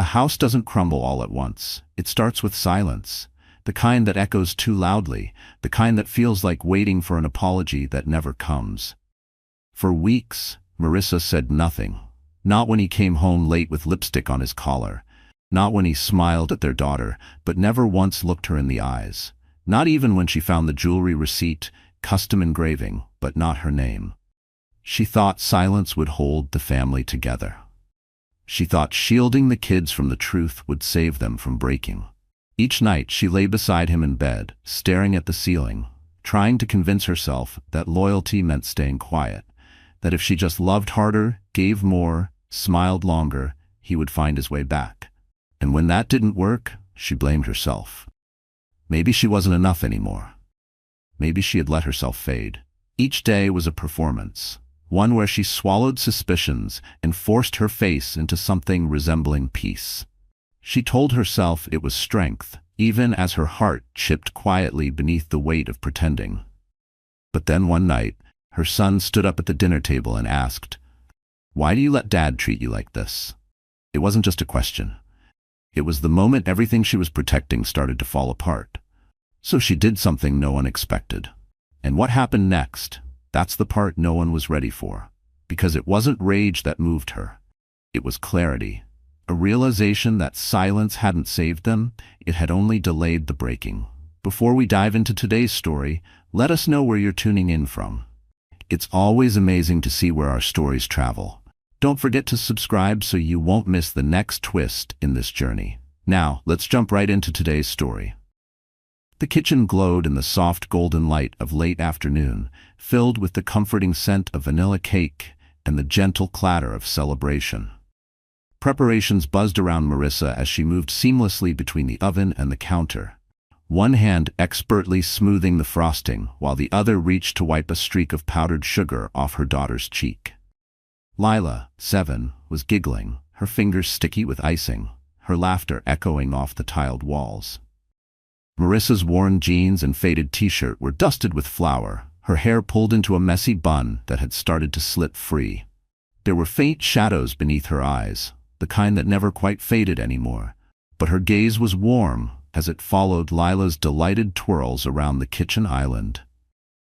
A house doesn't crumble all at once. It starts with silence, the kind that echoes too loudly, the kind that feels like waiting for an apology that never comes. For weeks, Marissa said nothing. Not when he came home late with lipstick on his collar. Not when he smiled at their daughter, but never once looked her in the eyes. Not even when she found the jewelry receipt, custom engraving, but not her name. She thought silence would hold the family together. She thought shielding the kids from the truth would save them from breaking. Each night she lay beside him in bed, staring at the ceiling, trying to convince herself that loyalty meant staying quiet, that if she just loved harder, gave more, smiled longer, he would find his way back. And when that didn't work, she blamed herself. Maybe she wasn't enough anymore. Maybe she had let herself fade. Each day was a performance, one where she swallowed suspicions and forced her face into something resembling peace. She told herself it was strength, even as her heart chipped quietly beneath the weight of pretending. But then one night, her son stood up at the dinner table and asked, "Why do you let Dad treat you like this?" It wasn't just a question. It was the moment everything she was protecting started to fall apart. So she did something no one expected. And what happened next? That's the part no one was ready for. Because it wasn't rage that moved her. It was clarity. A realization that silence hadn't saved them, it had only delayed the breaking. Before we dive into today's story, let us know where you're tuning in from. It's always amazing to see where our stories travel. Don't forget to subscribe so you won't miss the next twist in this journey. Now, let's jump right into today's story. The kitchen glowed in the soft golden light of late afternoon, filled with the comforting scent of vanilla cake and the gentle clatter of celebration. Preparations buzzed around Marissa as she moved seamlessly between the oven and the counter, one hand expertly smoothing the frosting while the other reached to wipe a streak of powdered sugar off her daughter's cheek. Lila, 7, was giggling, her fingers sticky with icing, her laughter echoing off the tiled walls. Marissa's worn jeans and faded t-shirt were dusted with flour, her hair pulled into a messy bun that had started to slip free. There were faint shadows beneath her eyes, the kind that never quite faded anymore, but her gaze was warm as it followed Lila's delighted twirls around the kitchen island.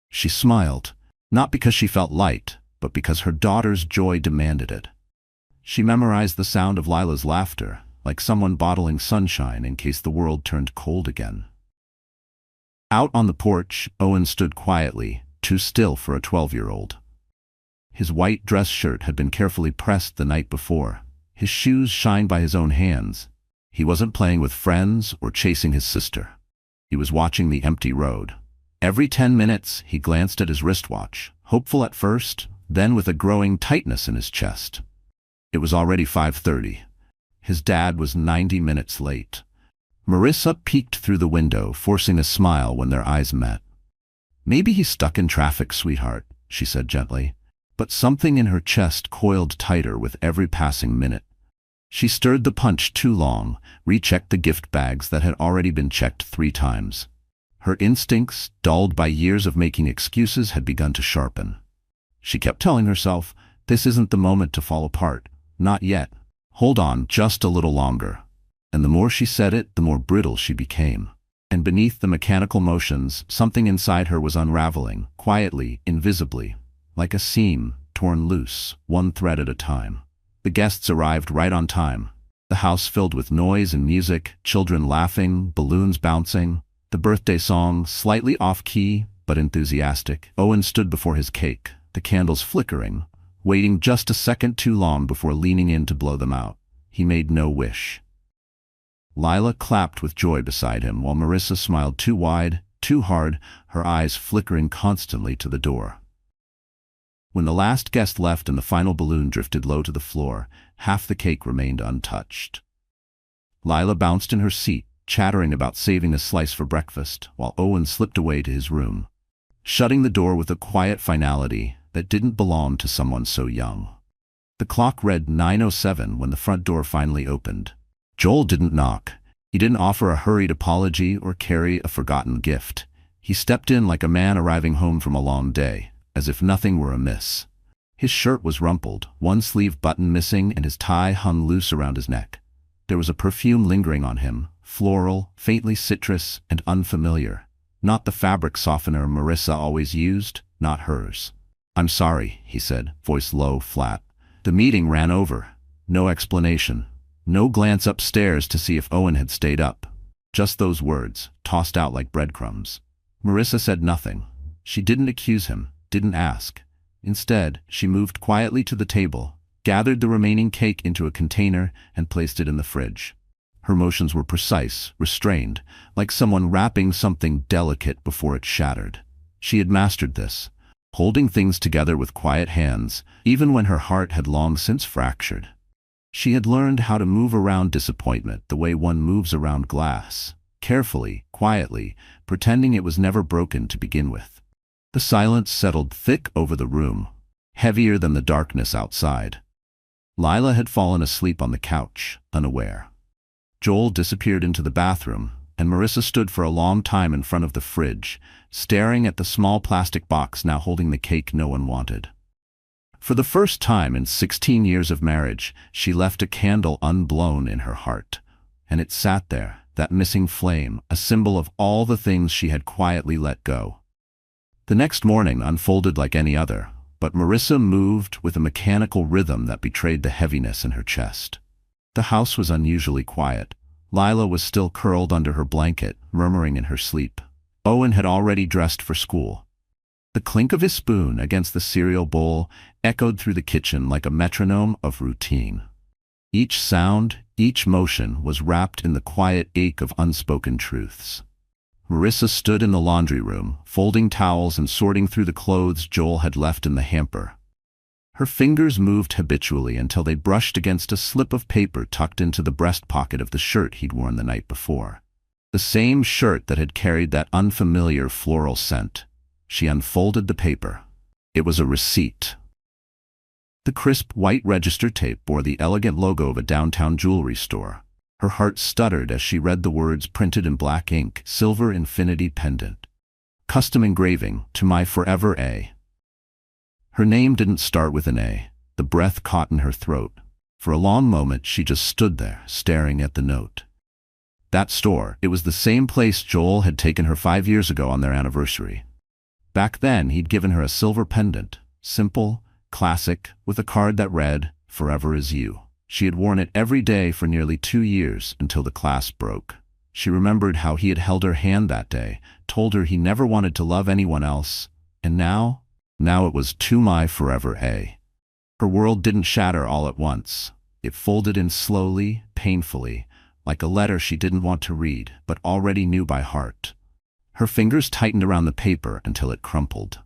She smiled, not because she felt light, but because her daughter's joy demanded it. She memorized the sound of Lila's laughter, like someone bottling sunshine in case the world turned cold again. Out on the porch, Owen stood quietly, too still for a 12-year-old. His white dress shirt had been carefully pressed the night before, his shoes shined by his own hands. He wasn't playing with friends or chasing his sister. He was watching the empty road. Every 10 minutes, he glanced at his wristwatch, hopeful at first, then with a growing tightness in his chest. It was already 5:30. His dad was 90 minutes late. Marissa peeked through the window, forcing a smile when their eyes met. "Maybe he's stuck in traffic, sweetheart," she said gently, but something in her chest coiled tighter with every passing minute. She stirred the punch too long, rechecked the gift bags that had already been checked 3 times. Her instincts, dulled by years of making excuses, had begun to sharpen. She kept telling herself, this isn't the moment to fall apart. Not yet. Hold on just a little longer. And the more she said it, the more brittle she became. And beneath the mechanical motions, something inside her was unraveling, quietly, invisibly, like a seam torn loose, one thread at a time. The guests arrived right on time. The house filled with noise and music, children laughing, balloons bouncing, the birthday song slightly off-key but enthusiastic. Owen stood before his cake, the candles flickering, waiting just a second too long before leaning in to blow them out. He made no wish. Lila clapped with joy beside him while Marissa smiled too wide, too hard, her eyes flickering constantly to the door. When the last guest left and the final balloon drifted low to the floor, half the cake remained untouched. Lila bounced in her seat, chattering about saving a slice for breakfast, while Owen slipped away to his room, shutting the door with a quiet finality that didn't belong to someone so young. The clock read 9:07 when the front door finally opened. Joel didn't knock. He didn't offer a hurried apology or carry a forgotten gift. He stepped in like a man arriving home from a long day, as if nothing were amiss. His shirt was rumpled, one sleeve button missing, and his tie hung loose around his neck. There was a perfume lingering on him, floral, faintly citrus, and unfamiliar. Not the fabric softener Marissa always used, not hers. "I'm sorry," he said, voice low, flat. The meeting ran over. No explanation. No glance upstairs to see if Owen had stayed up. Just those words, tossed out like breadcrumbs. Marissa said nothing. She didn't accuse him, didn't ask. Instead, she moved quietly to the table, gathered the remaining cake into a container, and placed it in the fridge. Her motions were precise, restrained, like someone wrapping something delicate before it shattered. She had mastered this, holding things together with quiet hands, even when her heart had long since fractured. She had learned how to move around disappointment the way one moves around glass, carefully, quietly, pretending it was never broken to begin with. The silence settled thick over the room, heavier than the darkness outside. Lila had fallen asleep on the couch, unaware. Joel disappeared into the bathroom, and Marissa stood for a long time in front of the fridge, staring at the small plastic box now holding the cake no one wanted. For the first time in 16 years of marriage, she left a candle unblown in her heart. And it sat there, that missing flame, a symbol of all the things she had quietly let go. The next morning unfolded like any other, but Marissa moved with a mechanical rhythm that betrayed the heaviness in her chest. The house was unusually quiet. Lila was still curled under her blanket, murmuring in her sleep. Owen had already dressed for school. The clink of his spoon against the cereal bowl echoed through the kitchen like a metronome of routine. Each sound, each motion was wrapped in the quiet ache of unspoken truths. Marissa stood in the laundry room, folding towels and sorting through the clothes Joel had left in the hamper. Her fingers moved habitually until they brushed against a slip of paper tucked into the breast pocket of the shirt he'd worn the night before. The same shirt that had carried that unfamiliar floral scent. She unfolded the paper. It was a receipt. The crisp white register tape bore the elegant logo of a downtown jewelry store. Her heart stuttered as she read the words printed in black ink, "Silver Infinity Pendant. Custom engraving, to my forever A." Her name didn't start with an A. The breath caught in her throat. For a long moment she just stood there, staring at the note. That store, it was the same place Joel had taken her 5 years ago on their anniversary. Back then, he'd given her a silver pendant, simple, classic, with a card that read, "Forever is you." She had worn it every day for nearly 2 years until the clasp broke. She remembered how he had held her hand that day, told her he never wanted to love anyone else, and now it was "To my forever A." Her world didn't shatter all at once. It folded in slowly, painfully, like a letter she didn't want to read, but already knew by heart. Her fingers tightened around the paper until it crumpled.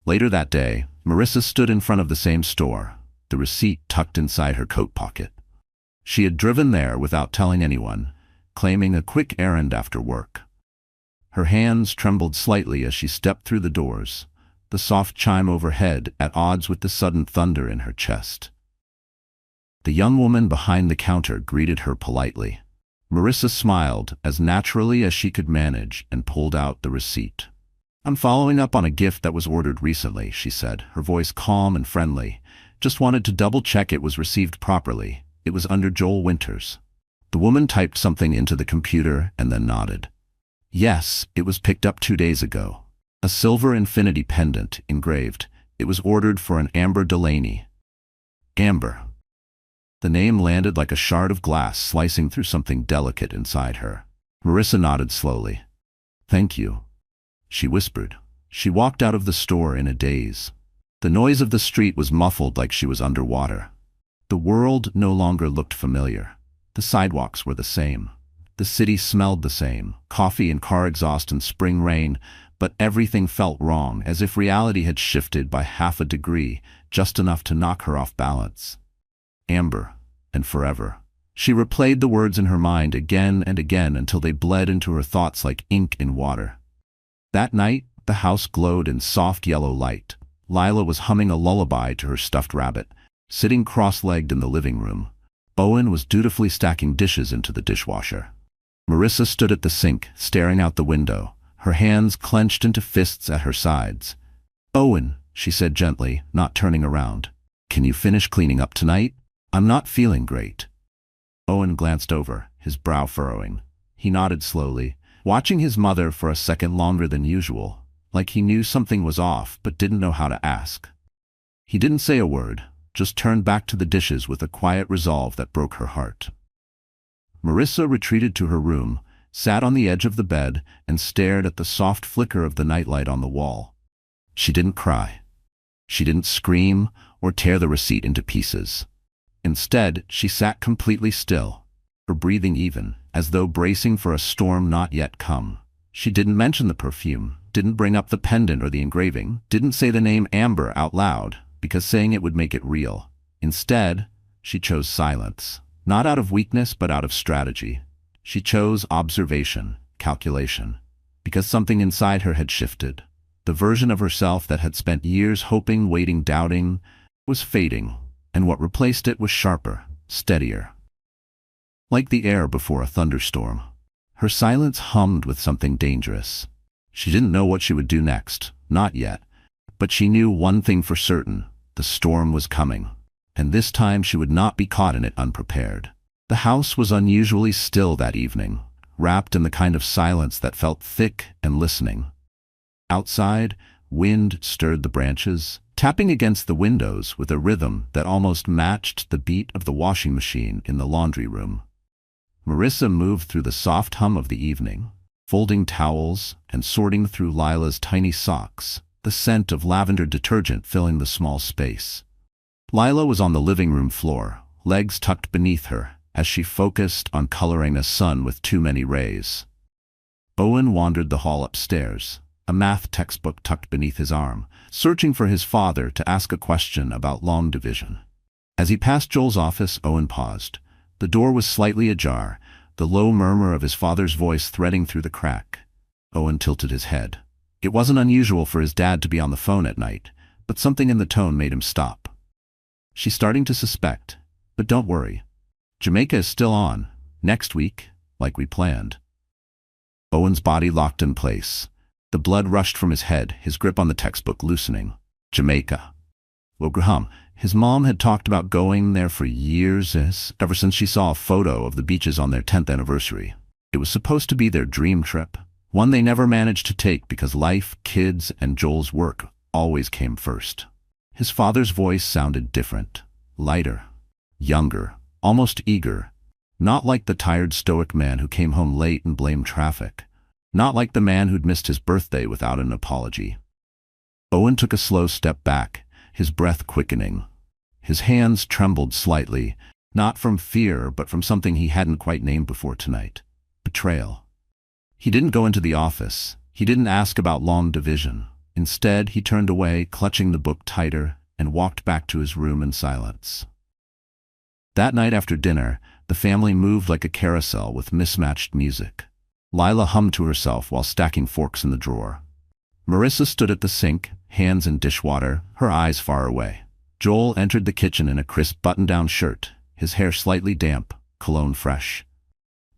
Later that day, Marissa stood in front of the same store, the receipt tucked inside her coat pocket. She had driven there without telling anyone, claiming a quick errand after work. Her hands trembled slightly as she stepped through the doors, the soft chime overhead at odds with the sudden thunder in her chest. The young woman behind the counter greeted her politely. Marissa smiled as naturally as she could manage and pulled out the receipt. "I'm following up on a gift that was ordered recently," she said, her voice calm and friendly. "Just wanted to double-check it was received properly. It was under Joel Winters." The woman typed something into the computer and then nodded. "Yes, it was picked up 2 days ago. A silver infinity pendant, engraved. It was ordered for an Amber Delaney." Amber. The name landed like a shard of glass slicing through something delicate inside her. Marissa nodded slowly. "Thank you," she whispered. She walked out of the store in a daze. The noise of the street was muffled like she was underwater. The world no longer looked familiar. The sidewalks were the same. The city smelled the same, coffee and car exhaust and spring rain, but everything felt wrong, as if reality had shifted by half a degree, just enough to knock her off balance. Amber, and forever. She replayed the words in her mind again and again until they bled into her thoughts like ink in water. That night, the house glowed in soft yellow light. Lila was humming a lullaby to her stuffed rabbit, sitting cross-legged in the living room. Owen was dutifully stacking dishes into the dishwasher. Marissa stood at the sink, staring out the window, her hands clenched into fists at her sides. "Owen," she said gently, not turning around, "can you finish cleaning up tonight? I'm not feeling great." Owen glanced over, his brow furrowing. He nodded slowly, watching his mother for a second longer than usual, like he knew something was off but didn't know how to ask. He didn't say a word, just turned back to the dishes with a quiet resolve that broke her heart. Marissa retreated to her room, sat on the edge of the bed, and stared at the soft flicker of the nightlight on the wall. She didn't cry. She didn't scream or tear the receipt into pieces. Instead, she sat completely still, her breathing even, as though bracing for a storm not yet come. She didn't mention the perfume, didn't bring up the pendant or the engraving, didn't say the name Amber out loud, because saying it would make it real. Instead, she chose silence, not out of weakness but out of strategy. She chose observation, calculation, because something inside her had shifted. The version of herself that had spent years hoping, waiting, doubting, was fading, and what replaced it was sharper, steadier. Like the air before a thunderstorm. Her silence hummed with something dangerous. She didn't know what she would do next, not yet, but she knew one thing for certain: the storm was coming, and this time she would not be caught in it unprepared. The house was unusually still that evening, wrapped in the kind of silence that felt thick and listening. Outside, wind stirred the branches, tapping against the windows with a rhythm that almost matched the beat of the washing machine in the laundry room. Marissa moved through the soft hum of the evening, folding towels and sorting through Lila's tiny socks, the scent of lavender detergent filling the small space. Lila was on the living room floor, legs tucked beneath her, as she focused on coloring a sun with too many rays. Owen wandered the hall upstairs, a math textbook tucked beneath his arm, searching for his father to ask a question about long division. As he passed Joel's office, Owen paused. The door was slightly ajar, the low murmur of his father's voice threading through the crack. Owen tilted his head. It wasn't unusual for his dad to be on the phone at night, but something in the tone made him stop. "She's starting to suspect, but don't worry. Jamaica is still on, next week, like we planned." Owen's body locked in place. The blood rushed from his head, his grip on the textbook loosening. Jamaica. Well, Graham, his mom had talked about going there for years, ever since she saw a photo of the beaches on their 10th anniversary. It was supposed to be their dream trip, one they never managed to take because life, kids, and Joel's work always came first. His father's voice sounded different, lighter, younger, almost eager, not like the tired stoic man who came home late and blamed traffic, not like the man who'd missed his birthday without an apology. Owen took a slow step back, his breath quickening. His hands trembled slightly, not from fear but from something he hadn't quite named before tonight: betrayal. He didn't go into the office. He didn't ask about long division. Instead, he turned away, clutching the book tighter, and walked back to his room in silence. That night after dinner, the family moved like a carousel with mismatched music. Lila hummed to herself while stacking forks in the drawer. Marissa stood at the sink, hands in dishwater, her eyes far away. Joel entered the kitchen in a crisp button-down shirt, his hair slightly damp, cologne fresh.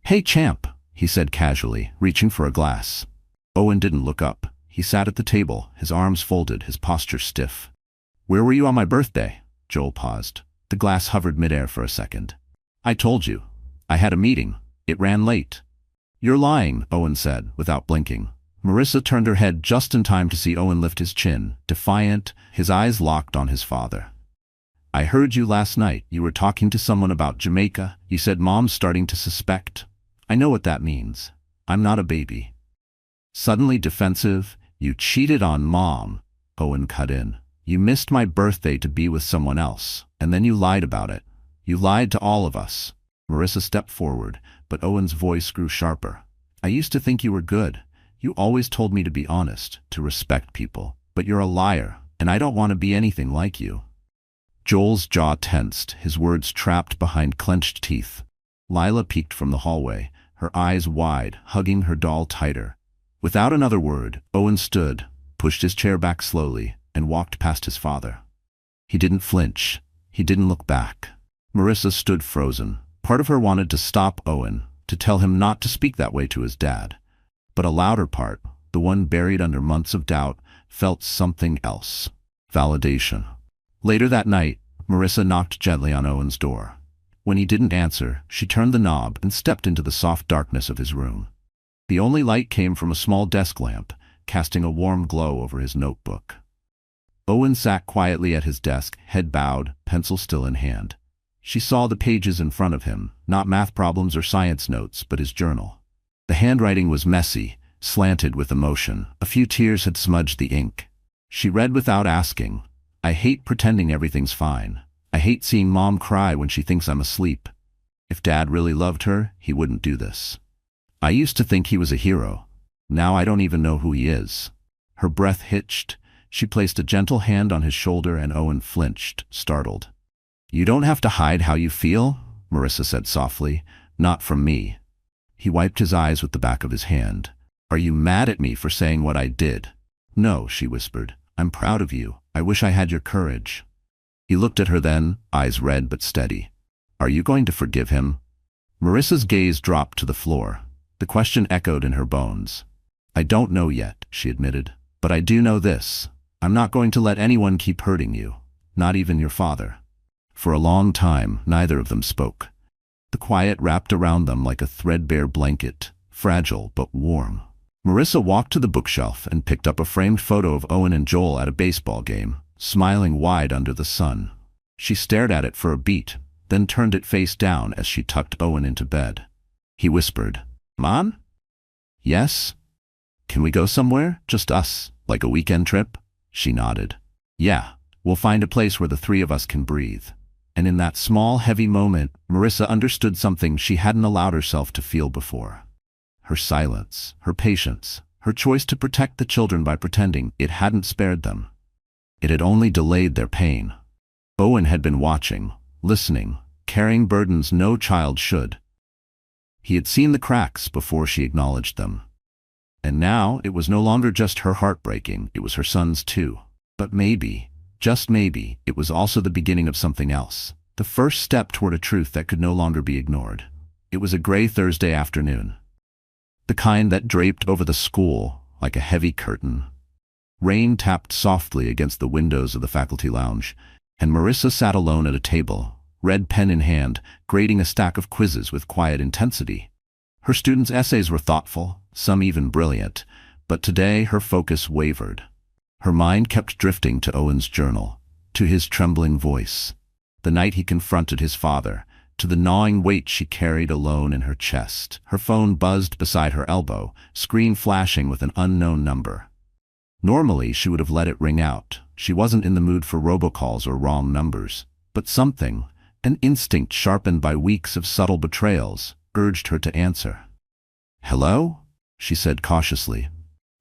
"Hey, champ," he said casually, reaching for a glass. Owen didn't look up. He sat at the table, his arms folded, his posture stiff. "Where were you on my birthday?" Joel paused. The glass hovered midair for a second. "I told you. I had a meeting. It ran late." "You're lying," Owen said, without blinking. Marissa turned her head just in time to see Owen lift his chin, defiant, his eyes locked on his father. "I heard you last night. You were talking to someone about Jamaica. You said Mom's starting to suspect. I know what that means. I'm not a baby." Suddenly defensive, "You cheated on Mom," Owen cut in. "You missed my birthday to be with someone else, and then you lied about it. You lied to all of us." Marissa stepped forward, but Owen's voice grew sharper. "I used to think you were good. You always told me to be honest, to respect people. But you're a liar, and I don't want to be anything like you." Joel's jaw tensed, his words trapped behind clenched teeth. Lila peeked from the hallway, her eyes wide, hugging her doll tighter. Without another word, Owen stood, pushed his chair back slowly, and walked past his father. He didn't flinch. He didn't look back. Marissa stood frozen. Part of her wanted to stop Owen, to tell him not to speak that way to his dad. But a louder part, the one buried under months of doubt, felt something else. Validation. Later that night, Marissa knocked gently on Owen's door. When he didn't answer, she turned the knob and stepped into the soft darkness of his room. The only light came from a small desk lamp, casting a warm glow over his notebook. Owen sat quietly at his desk, head bowed, pencil still in hand. She saw the pages in front of him, not math problems or science notes, but his journal. The handwriting was messy, slanted with emotion. A few tears had smudged the ink. She read without asking, "I hate pretending everything's fine. I hate seeing Mom cry when she thinks I'm asleep. If Dad really loved her, he wouldn't do this. I used to think he was a hero. Now I don't even know who he is." Her breath hitched. She placed a gentle hand on his shoulder and Owen flinched, startled. "You don't have to hide how you feel," Marissa said softly. "Not from me." He wiped his eyes with the back of his hand. "Are you mad at me for saying what I did?" "No," she whispered. "I'm proud of you. I wish I had your courage." He looked at her then, eyes red but steady. "Are you going to forgive him?" Marissa's gaze dropped to the floor. The question echoed in her bones. "I don't know yet," she admitted. "But I do know this. I'm not going to let anyone keep hurting you. Not even your father." For a long time, neither of them spoke. The quiet wrapped around them like a threadbare blanket, fragile but warm. Marissa walked to the bookshelf and picked up a framed photo of Owen and Joel at a baseball game, smiling wide under the sun. She stared at it for a beat, then turned it face down as she tucked Owen into bed. He whispered, "Mom?" "Yes?" "Can we go somewhere? Just us, like a weekend trip?" She nodded. "Yeah, we'll find a place where the three of us can breathe." And in that small, heavy moment, Marissa understood something she hadn't allowed herself to feel before. Her silence, her patience, her choice to protect the children by pretending it hadn't spared them. It had only delayed their pain. Owen had been watching, listening, carrying burdens no child should. He had seen the cracks before she acknowledged them. And now it was no longer just her heart breaking, it was her son's too. But maybe, just maybe, it was also the beginning of something else. The first step toward a truth that could no longer be ignored. It was a gray Thursday afternoon. The kind that draped over the school like a heavy curtain. Rain tapped softly against the windows of the faculty lounge, and Marissa sat alone at a table, red pen in hand, grading a stack of quizzes with quiet intensity. Her students' essays were thoughtful, some even brilliant, but today her focus wavered. Her mind kept drifting to Owen's journal, to his trembling voice, the night he confronted his father, to the gnawing weight she carried alone in her chest. Her phone buzzed beside her elbow, screen flashing with an unknown number. Normally, she would have let it ring out. She wasn't in the mood for robocalls or wrong numbers. But something, an instinct sharpened by weeks of subtle betrayals, urged her to answer. "Hello?" she said cautiously.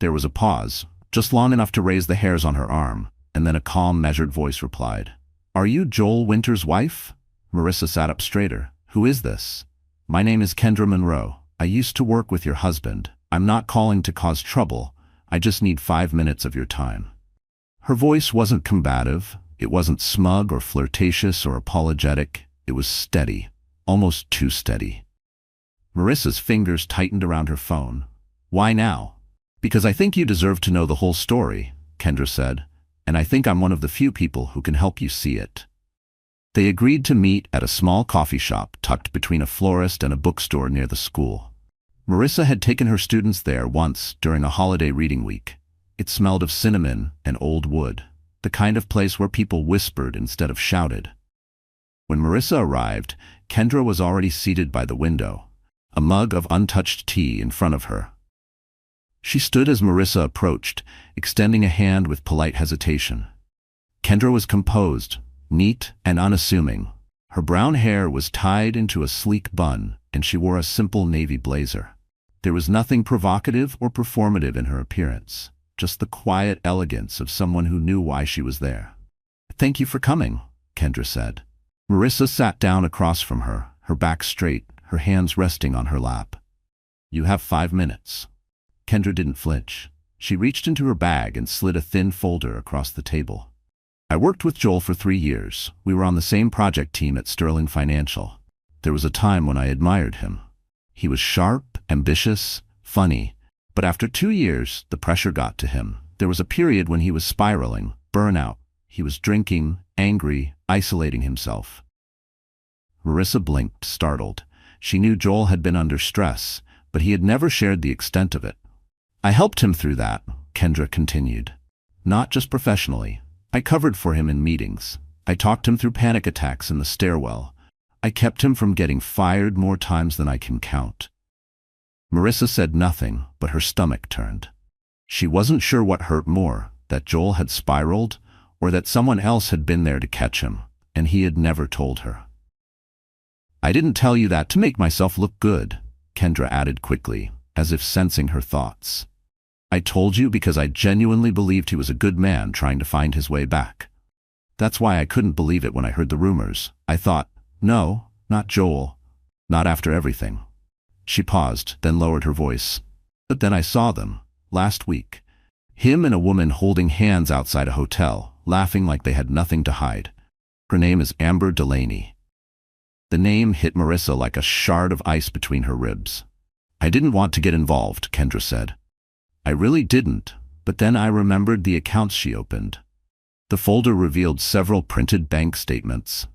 There was a pause, just long enough to raise the hairs on her arm, and then a calm, measured voice replied. "Are you Joel Winter's wife?" Marissa sat up straighter. "Who is this?" "My name is Kendra Monroe. I used to work with your husband. I'm not calling to cause trouble. I just need 5 minutes of your time." Her voice wasn't combative. It wasn't smug or flirtatious or apologetic. It was steady, almost too steady. Marissa's fingers tightened around her phone. "Why now?" "Because I think you deserve to know the whole story," Kendra said, "and I think I'm one of the few people who can help you see it." They agreed to meet at a small coffee shop tucked between a florist and a bookstore near the school. Marissa had taken her students there once during a holiday reading week. It smelled of cinnamon and old wood, the kind of place where people whispered instead of shouted. When Marissa arrived, Kendra was already seated by the window, a mug of untouched tea in front of her. She stood as Marissa approached, extending a hand with polite hesitation. Kendra was composed, neat and unassuming. Her brown hair was tied into a sleek bun, and she wore a simple navy blazer. There was nothing provocative or performative in her appearance, just the quiet elegance of someone who knew why she was there. "Thank you for coming," Kendra said. Marissa sat down across from her, her back straight, her hands resting on her lap. "You have 5 minutes." Kendra didn't flinch. She reached into her bag and slid a thin folder across the table. "I worked with Joel for 3 years. We were on the same project team at Sterling Financial. There was a time when I admired him. He was sharp, ambitious, funny, but after 2 years, the pressure got to him. There was a period when he was spiraling, burnout. He was drinking, angry, isolating himself. Marissa blinked, startled. She knew Joel had been under stress, but he had never shared the extent of it. I helped him through that, Kendra continued. Not just professionally. I covered for him in meetings. I talked him through panic attacks in the stairwell. I kept him from getting fired more times than I can count. Marissa said nothing, but her stomach turned. She wasn't sure what hurt more, that Joel had spiraled, or that someone else had been there to catch him, and he had never told her. I didn't tell you that to make myself look good, Kendra added quickly, as if sensing her thoughts. I told you because I genuinely believed he was a good man trying to find his way back. That's why I couldn't believe it when I heard the rumors. I thought, no, not Joel. Not after everything. She paused, then lowered her voice. But then I saw them, last week. Him and a woman holding hands outside a hotel, laughing like they had nothing to hide. Her name is Amber Delaney. The name hit Marissa like a shard of ice between her ribs. I didn't want to get involved, Kendra said. I really didn't, but then I remembered the accounts she opened. The folder revealed several printed bank statements.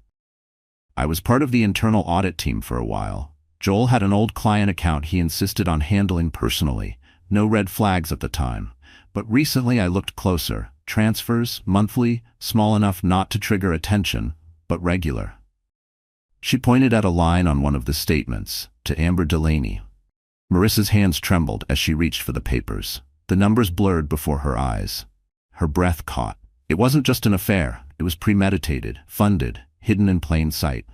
I was part of the internal audit team for a while. Joel had an old client account he insisted on handling personally. No red flags at the time. But recently I looked closer. Transfers, monthly, small enough not to trigger attention, but regular. She pointed at a line on one of the statements, to Amber Delaney. Marissa's hands trembled as she reached for the papers. The numbers blurred before her eyes. Her breath caught. It wasn't just an affair. It was premeditated, funded, hidden in plain sight.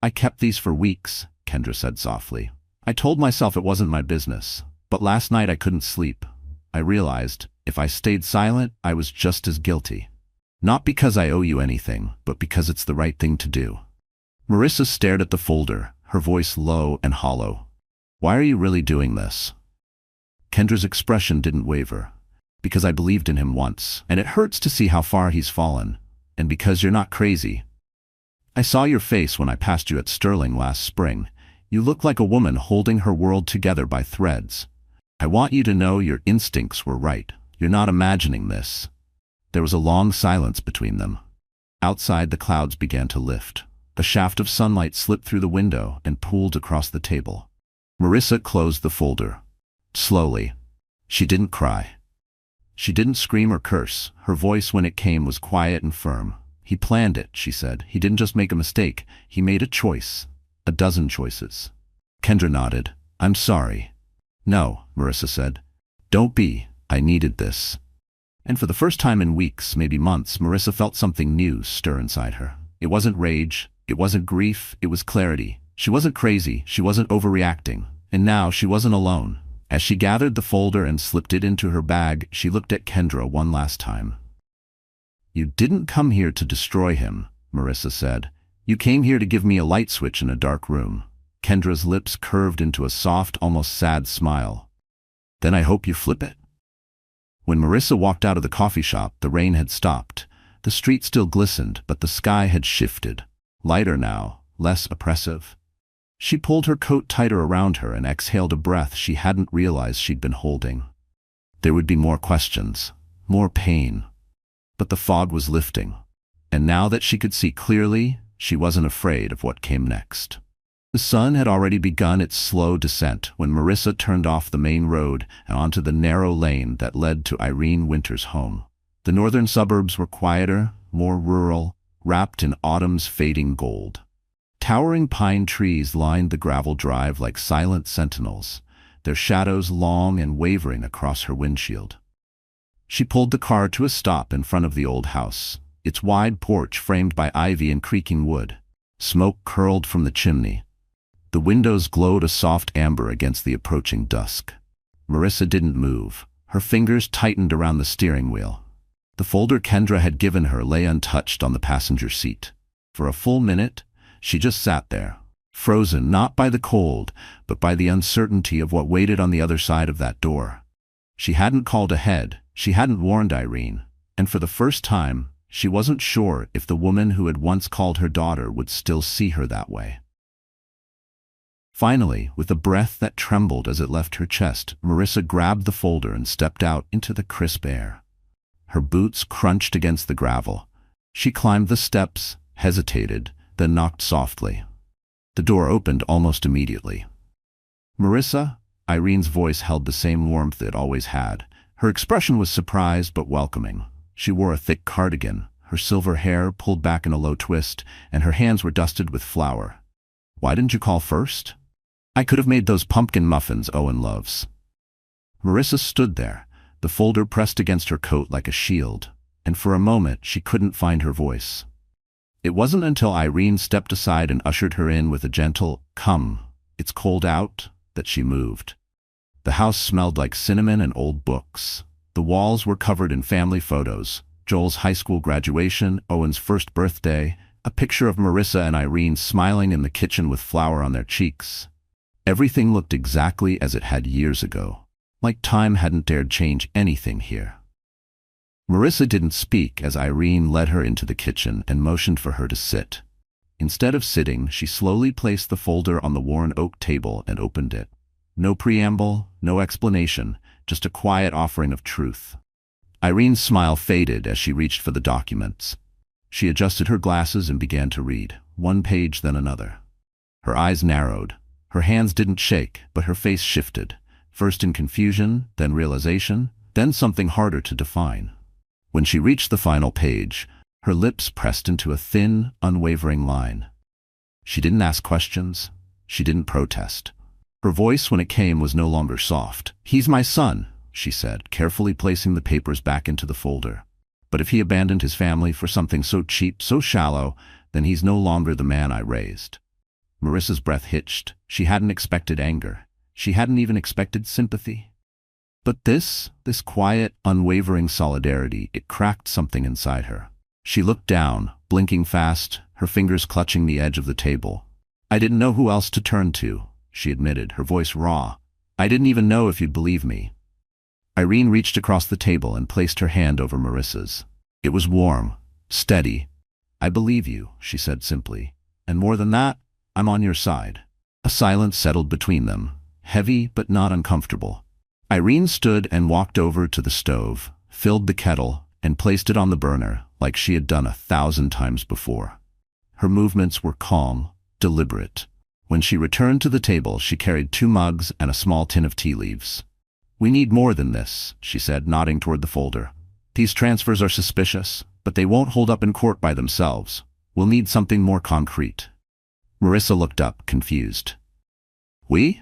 I kept these for weeks, Kendra said softly. I told myself it wasn't my business. But last night I couldn't sleep. I realized, if I stayed silent, I was just as guilty. Not because I owe you anything, but because it's the right thing to do. Marissa stared at the folder, her voice low and hollow. Why are you really doing this? Kendra's expression didn't waver. Because I believed in him once, and it hurts to see how far he's fallen. And because you're not crazy. I saw your face when I passed you at Sterling last spring. You look like a woman holding her world together by threads. I want you to know your instincts were right. You're not imagining this. There was a long silence between them. Outside, the clouds began to lift. A shaft of sunlight slipped through the window and pooled across the table. Marissa closed the folder. Slowly. She didn't cry. She didn't scream or curse. Her voice when it came was quiet and firm. He planned it, she said. He didn't just make a mistake. He made a choice. A dozen choices. Kendra nodded. I'm sorry. No, Marissa said. Don't be. I needed this. And for the first time in weeks, maybe months, Marissa felt something new stir inside her. It wasn't rage. It wasn't grief. It was clarity. She wasn't crazy. She wasn't overreacting. And now she wasn't alone. As she gathered the folder and slipped it into her bag, she looked at Kendra one last time. You didn't come here to destroy him, Marissa said. You came here to give me a light switch in a dark room. Kendra's lips curved into a soft, almost sad smile. Then I hope you flip it. When Marissa walked out of the coffee shop, the rain had stopped. The street still glistened, but the sky had shifted. Lighter now, less oppressive. She pulled her coat tighter around her and exhaled a breath she hadn't realized she'd been holding. There would be more questions, more pain. But the fog was lifting. And now that she could see clearly, she wasn't afraid of what came next. The sun had already begun its slow descent when Marissa turned off the main road and onto the narrow lane that led to Irene Winter's home. The northern suburbs were quieter, more rural, wrapped in autumn's fading gold. Towering pine trees lined the gravel drive like silent sentinels, their shadows long and wavering across her windshield. She pulled the car to a stop in front of the old house, its wide porch framed by ivy and creaking wood. Smoke curled from the chimney. The windows glowed a soft amber against the approaching dusk. Marissa didn't move. Her fingers tightened around the steering wheel. The folder Kendra had given her lay untouched on the passenger seat. For a full minute, she just sat there, frozen not by the cold, but by the uncertainty of what waited on the other side of that door. She hadn't called ahead. She hadn't warned Irene. And for the first time, she wasn't sure if the woman who had once called her daughter would still see her that way. Finally, with a breath that trembled as it left her chest, Marissa grabbed the folder and stepped out into the crisp air. Her boots crunched against the gravel. She climbed the steps, hesitated, then knocked softly. The door opened almost immediately. "Marissa?" Irene's voice held the same warmth it always had. Her expression was surprised but welcoming. She wore a thick cardigan, her silver hair pulled back in a low twist, and her hands were dusted with flour. "Why didn't you call first?" "I could have made those pumpkin muffins Owen loves." Marissa stood there, the folder pressed against her coat like a shield, and for a moment she couldn't find her voice. It wasn't until Irene stepped aside and ushered her in with a gentle, "Come, it's cold out," that she moved. The house smelled like cinnamon and old books. The walls were covered in family photos: Joel's high school graduation, Owen's first birthday, a picture of Marissa and Irene smiling in the kitchen with flour on their cheeks. Everything looked exactly as it had years ago, like time hadn't dared change anything here. Marissa didn't speak as Irene led her into the kitchen and motioned for her to sit. Instead of sitting, she slowly placed the folder on the worn oak table and opened it. No preamble, no explanation, just a quiet offering of truth. Irene's smile faded as she reached for the documents. She adjusted her glasses and began to read, one page then another. Her eyes narrowed. Her hands didn't shake, but her face shifted, first in confusion, then realization, then something harder to define. When she reached the final page, her lips pressed into a thin, unwavering line. She didn't ask questions. She didn't protest. Her voice, when it came, was no longer soft. "He's my son," she said, carefully placing the papers back into the folder. "But if he abandoned his family for something so cheap, so shallow, then he's no longer the man I raised." Marissa's breath hitched. She hadn't expected anger. She hadn't even expected sympathy. But this quiet, unwavering solidarity, it cracked something inside her. She looked down, blinking fast, her fingers clutching the edge of the table. "I didn't know who else to turn to," she admitted, her voice raw. "I didn't even know if you'd believe me." Irene reached across the table and placed her hand over Marissa's. It was warm, steady. "I believe you," she said simply. "And more than that, I'm on your side." A silence settled between them, heavy but not uncomfortable. Irene stood and walked over to the stove, filled the kettle, and placed it on the burner like she had done 1,000 times before. Her movements were calm, deliberate. When she returned to the table, she carried 2 mugs and a small tin of tea leaves. "We need more than this," she said, nodding toward the folder. "These transfers are suspicious, but they won't hold up in court by themselves. We'll need something more concrete." Marissa looked up, confused. "We?"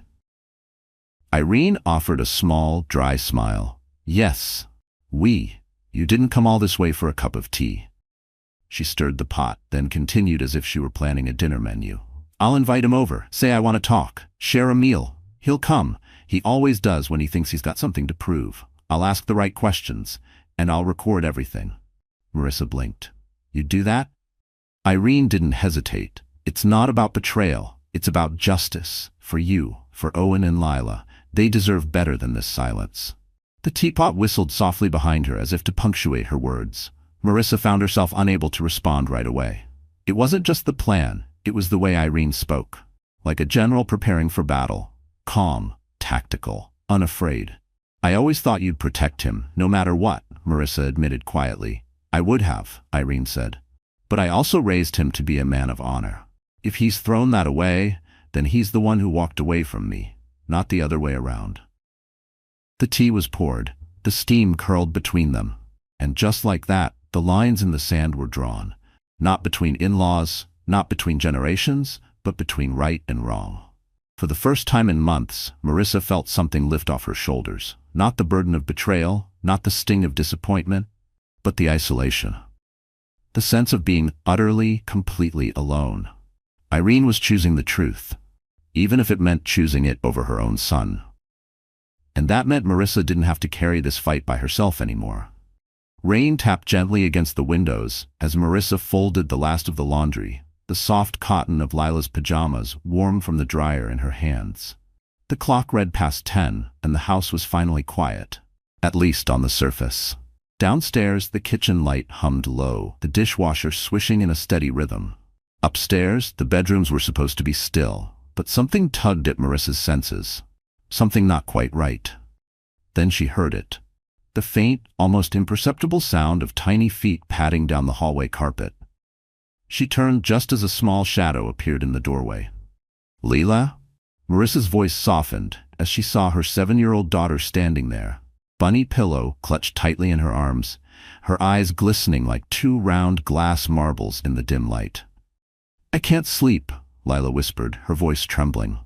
Irene offered a small, dry smile. "Yes, we. You didn't come all this way for a cup of tea." She stirred the pot, then continued as if she were planning a dinner menu. "I'll invite him over, say I want to talk, share a meal. He'll come. He always does when he thinks he's got something to prove. I'll ask the right questions, and I'll record everything." Marissa blinked. "You'd do that?" Irene didn't hesitate. "It's not about betrayal. It's about justice. For you, for Owen and Lila. They deserve better than this silence." The teapot whistled softly behind her as if to punctuate her words. Marissa found herself unable to respond right away. It wasn't just the plan, it was the way Irene spoke. Like a general preparing for battle. Calm, tactical, unafraid. "I always thought you'd protect him, no matter what," Marissa admitted quietly. "I would have," Irene said. "But I also raised him to be a man of honor. If he's thrown that away, then he's the one who walked away from me, not the other way around." The tea was poured, the steam curled between them, and just like that, the lines in the sand were drawn. Not between in-laws, not between generations, but between right and wrong. For the first time in months, Marissa felt something lift off her shoulders. Not the burden of betrayal, not the sting of disappointment, but the isolation. The sense of being utterly, completely alone. Irene was choosing the truth, even if it meant choosing it over her own son. And that meant Marissa didn't have to carry this fight by herself anymore. Rain tapped gently against the windows as Marissa folded the last of the laundry, the soft cotton of Lila's pajamas warm from the dryer in her hands. The clock read past 10, and the house was finally quiet, at least on the surface. Downstairs, the kitchen light hummed low, the dishwasher swishing in a steady rhythm. Upstairs, the bedrooms were supposed to be still, but something tugged at Marissa's senses. Something not quite right. Then she heard it. The faint, almost imperceptible sound of tiny feet padding down the hallway carpet. She turned just as a small shadow appeared in the doorway. Leela? Marissa's voice softened as she saw her 7-year-old daughter standing there, bunny pillow clutched tightly in her arms, her eyes glistening like 2 round glass marbles in the dim light. "I can't sleep," Leela whispered, her voice trembling.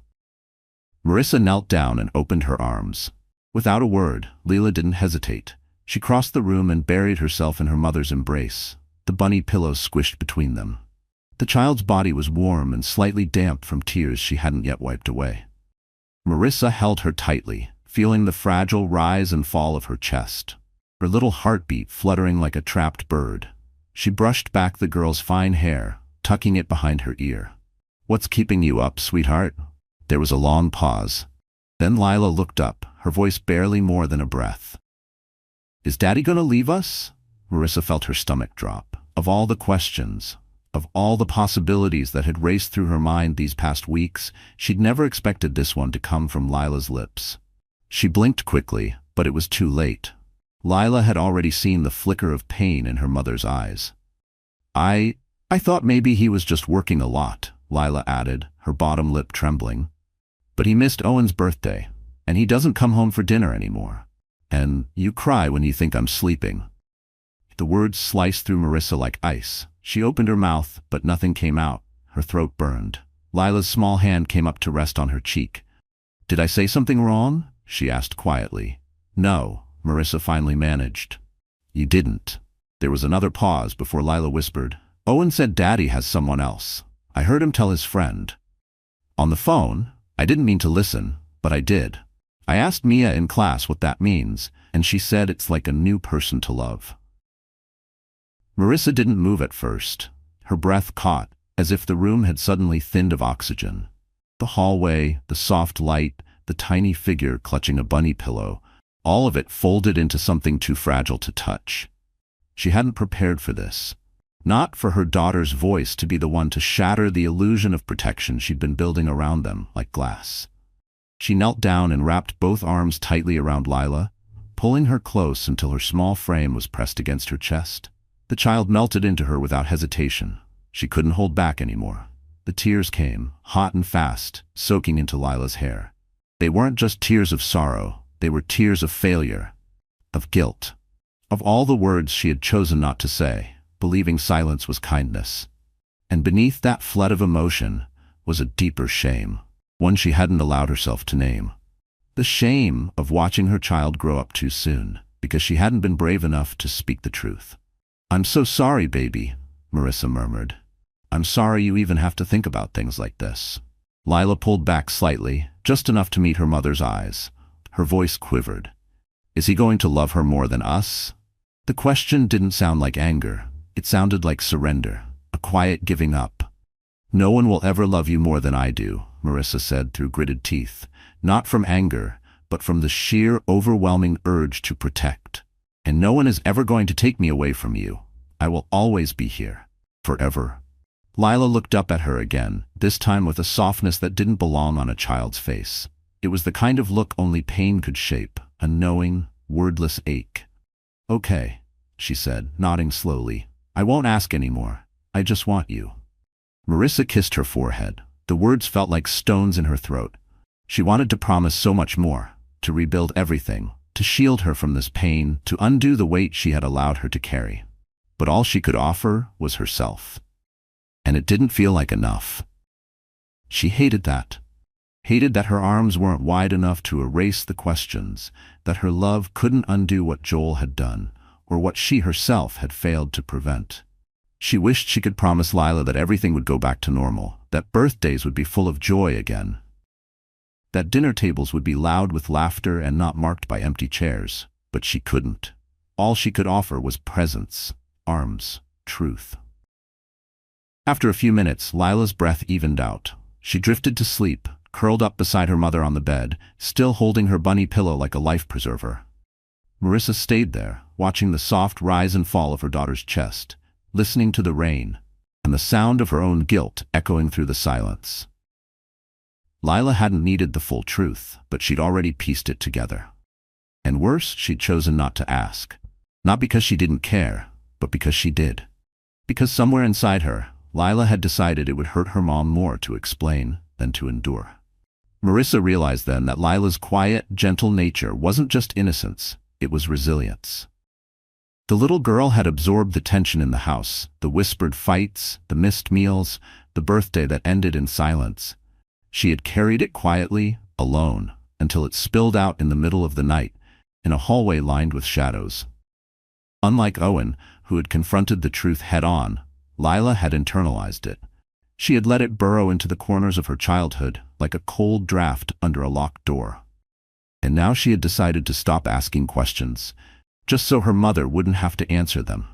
Marissa knelt down and opened her arms. Without a word, Leela didn't hesitate. She crossed the room and buried herself in her mother's embrace, the bunny pillow squished between them. The child's body was warm and slightly damp from tears she hadn't yet wiped away. Marissa held her tightly, feeling the fragile rise and fall of her chest, her little heartbeat fluttering like a trapped bird. She brushed back the girl's fine hair, tucking it behind her ear. "What's keeping you up, sweetheart?" There was a long pause. Then Leela looked up, her voice barely more than a breath. "Is Daddy gonna leave us?" Marissa felt her stomach drop. Of all the questions, of all the possibilities that had raced through her mind these past weeks, she'd never expected this one to come from Lila's lips. She blinked quickly, but it was too late. Lila had already seen the flicker of pain in her mother's eyes. I thought maybe he was just working a lot," Lila added, her bottom lip trembling. "But he missed Owen's birthday, and he doesn't come home for dinner anymore. And you cry when you think I'm sleeping." The words sliced through Marissa like ice. She opened her mouth, but nothing came out. Her throat burned. Lila's small hand came up to rest on her cheek. "Did I say something wrong?" she asked quietly. "No," Marissa finally managed. "You didn't." There was another pause before Lila whispered, "Owen said Daddy has someone else. I heard him tell his friend. On the phone. I didn't mean to listen, but I did. I asked Mia in class what that means, and she said it's like a new person to love." Marissa didn't move at first. Her breath caught, as if the room had suddenly thinned of oxygen. The hallway, the soft light, the tiny figure clutching a bunny pillow, all of it folded into something too fragile to touch. She hadn't prepared for this. Not for her daughter's voice to be the one to shatter the illusion of protection she'd been building around them like glass. She knelt down and wrapped both arms tightly around Lila, pulling her close until her small frame was pressed against her chest. The child melted into her without hesitation. She couldn't hold back anymore. The tears came, hot and fast, soaking into Lila's hair. They weren't just tears of sorrow, they were tears of failure, of guilt, of all the words she had chosen not to say, believing silence was kindness. And beneath that flood of emotion was a deeper shame, one she hadn't allowed herself to name. The shame of watching her child grow up too soon, because she hadn't been brave enough to speak the truth. "I'm so sorry, baby," Marissa murmured. "I'm sorry you even have to think about things like this." Lila pulled back slightly, just enough to meet her mother's eyes. Her voice quivered. "Is he going to love her more than us?" The question didn't sound like anger. It sounded like surrender, a quiet giving up. "No one will ever love you more than I do," Marissa said through gritted teeth, not from anger, but from the sheer, overwhelming urge to protect. "And no one is ever going to take me away from you. I will always be here. Forever." Lila looked up at her again, this time with a softness that didn't belong on a child's face. It was the kind of look only pain could shape, a knowing, wordless ache. "Okay," she said, nodding slowly. "I won't ask anymore. I just want you." Marissa kissed her forehead. The words felt like stones in her throat. She wanted to promise so much more, to rebuild everything, to shield her from this pain, to undo the weight she had allowed her to carry. But all she could offer was herself. And it didn't feel like enough. She hated that. Hated that her arms weren't wide enough to erase the questions, that her love couldn't undo what Joel had done, or what she herself had failed to prevent. She wished she could promise Lila that everything would go back to normal, that birthdays would be full of joy again, that dinner tables would be loud with laughter and not marked by empty chairs, but she couldn't. All she could offer was presence, arms, truth. After a few minutes, Lila's breath evened out. She drifted to sleep, curled up beside her mother on the bed, still holding her bunny pillow like a life preserver. Marissa stayed there, watching the soft rise and fall of her daughter's chest, listening to the rain, and the sound of her own guilt echoing through the silence. Lila hadn't needed the full truth, but she'd already pieced it together. And worse, she'd chosen not to ask. Not because she didn't care, but because she did. Because somewhere inside her, Lila had decided it would hurt her mom more to explain, than to endure. Marissa realized then that Lila's quiet, gentle nature wasn't just innocence, it was resilience. The little girl had absorbed the tension in the house, the whispered fights, the missed meals, the birthday that ended in silence. She had carried it quietly, alone, until it spilled out in the middle of the night, in a hallway lined with shadows. Unlike Owen, who had confronted the truth head-on, Lila had internalized it. She had let it burrow into the corners of her childhood, like a cold draft under a locked door. And now she had decided to stop asking questions, just so her mother wouldn't have to answer them.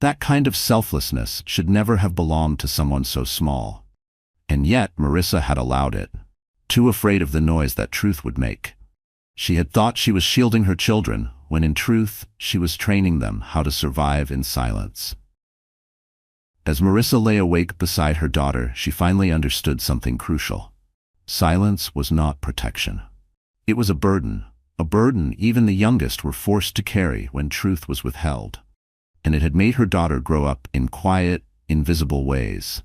That kind of selflessness should never have belonged to someone so small. And yet Marissa had allowed it, too afraid of the noise that truth would make. She had thought she was shielding her children, when in truth, she was training them how to survive in silence. As Marissa lay awake beside her daughter, she finally understood something crucial. Silence was not protection. It was a burden even the youngest were forced to carry when truth was withheld. And it had made her daughter grow up in quiet, invisible ways.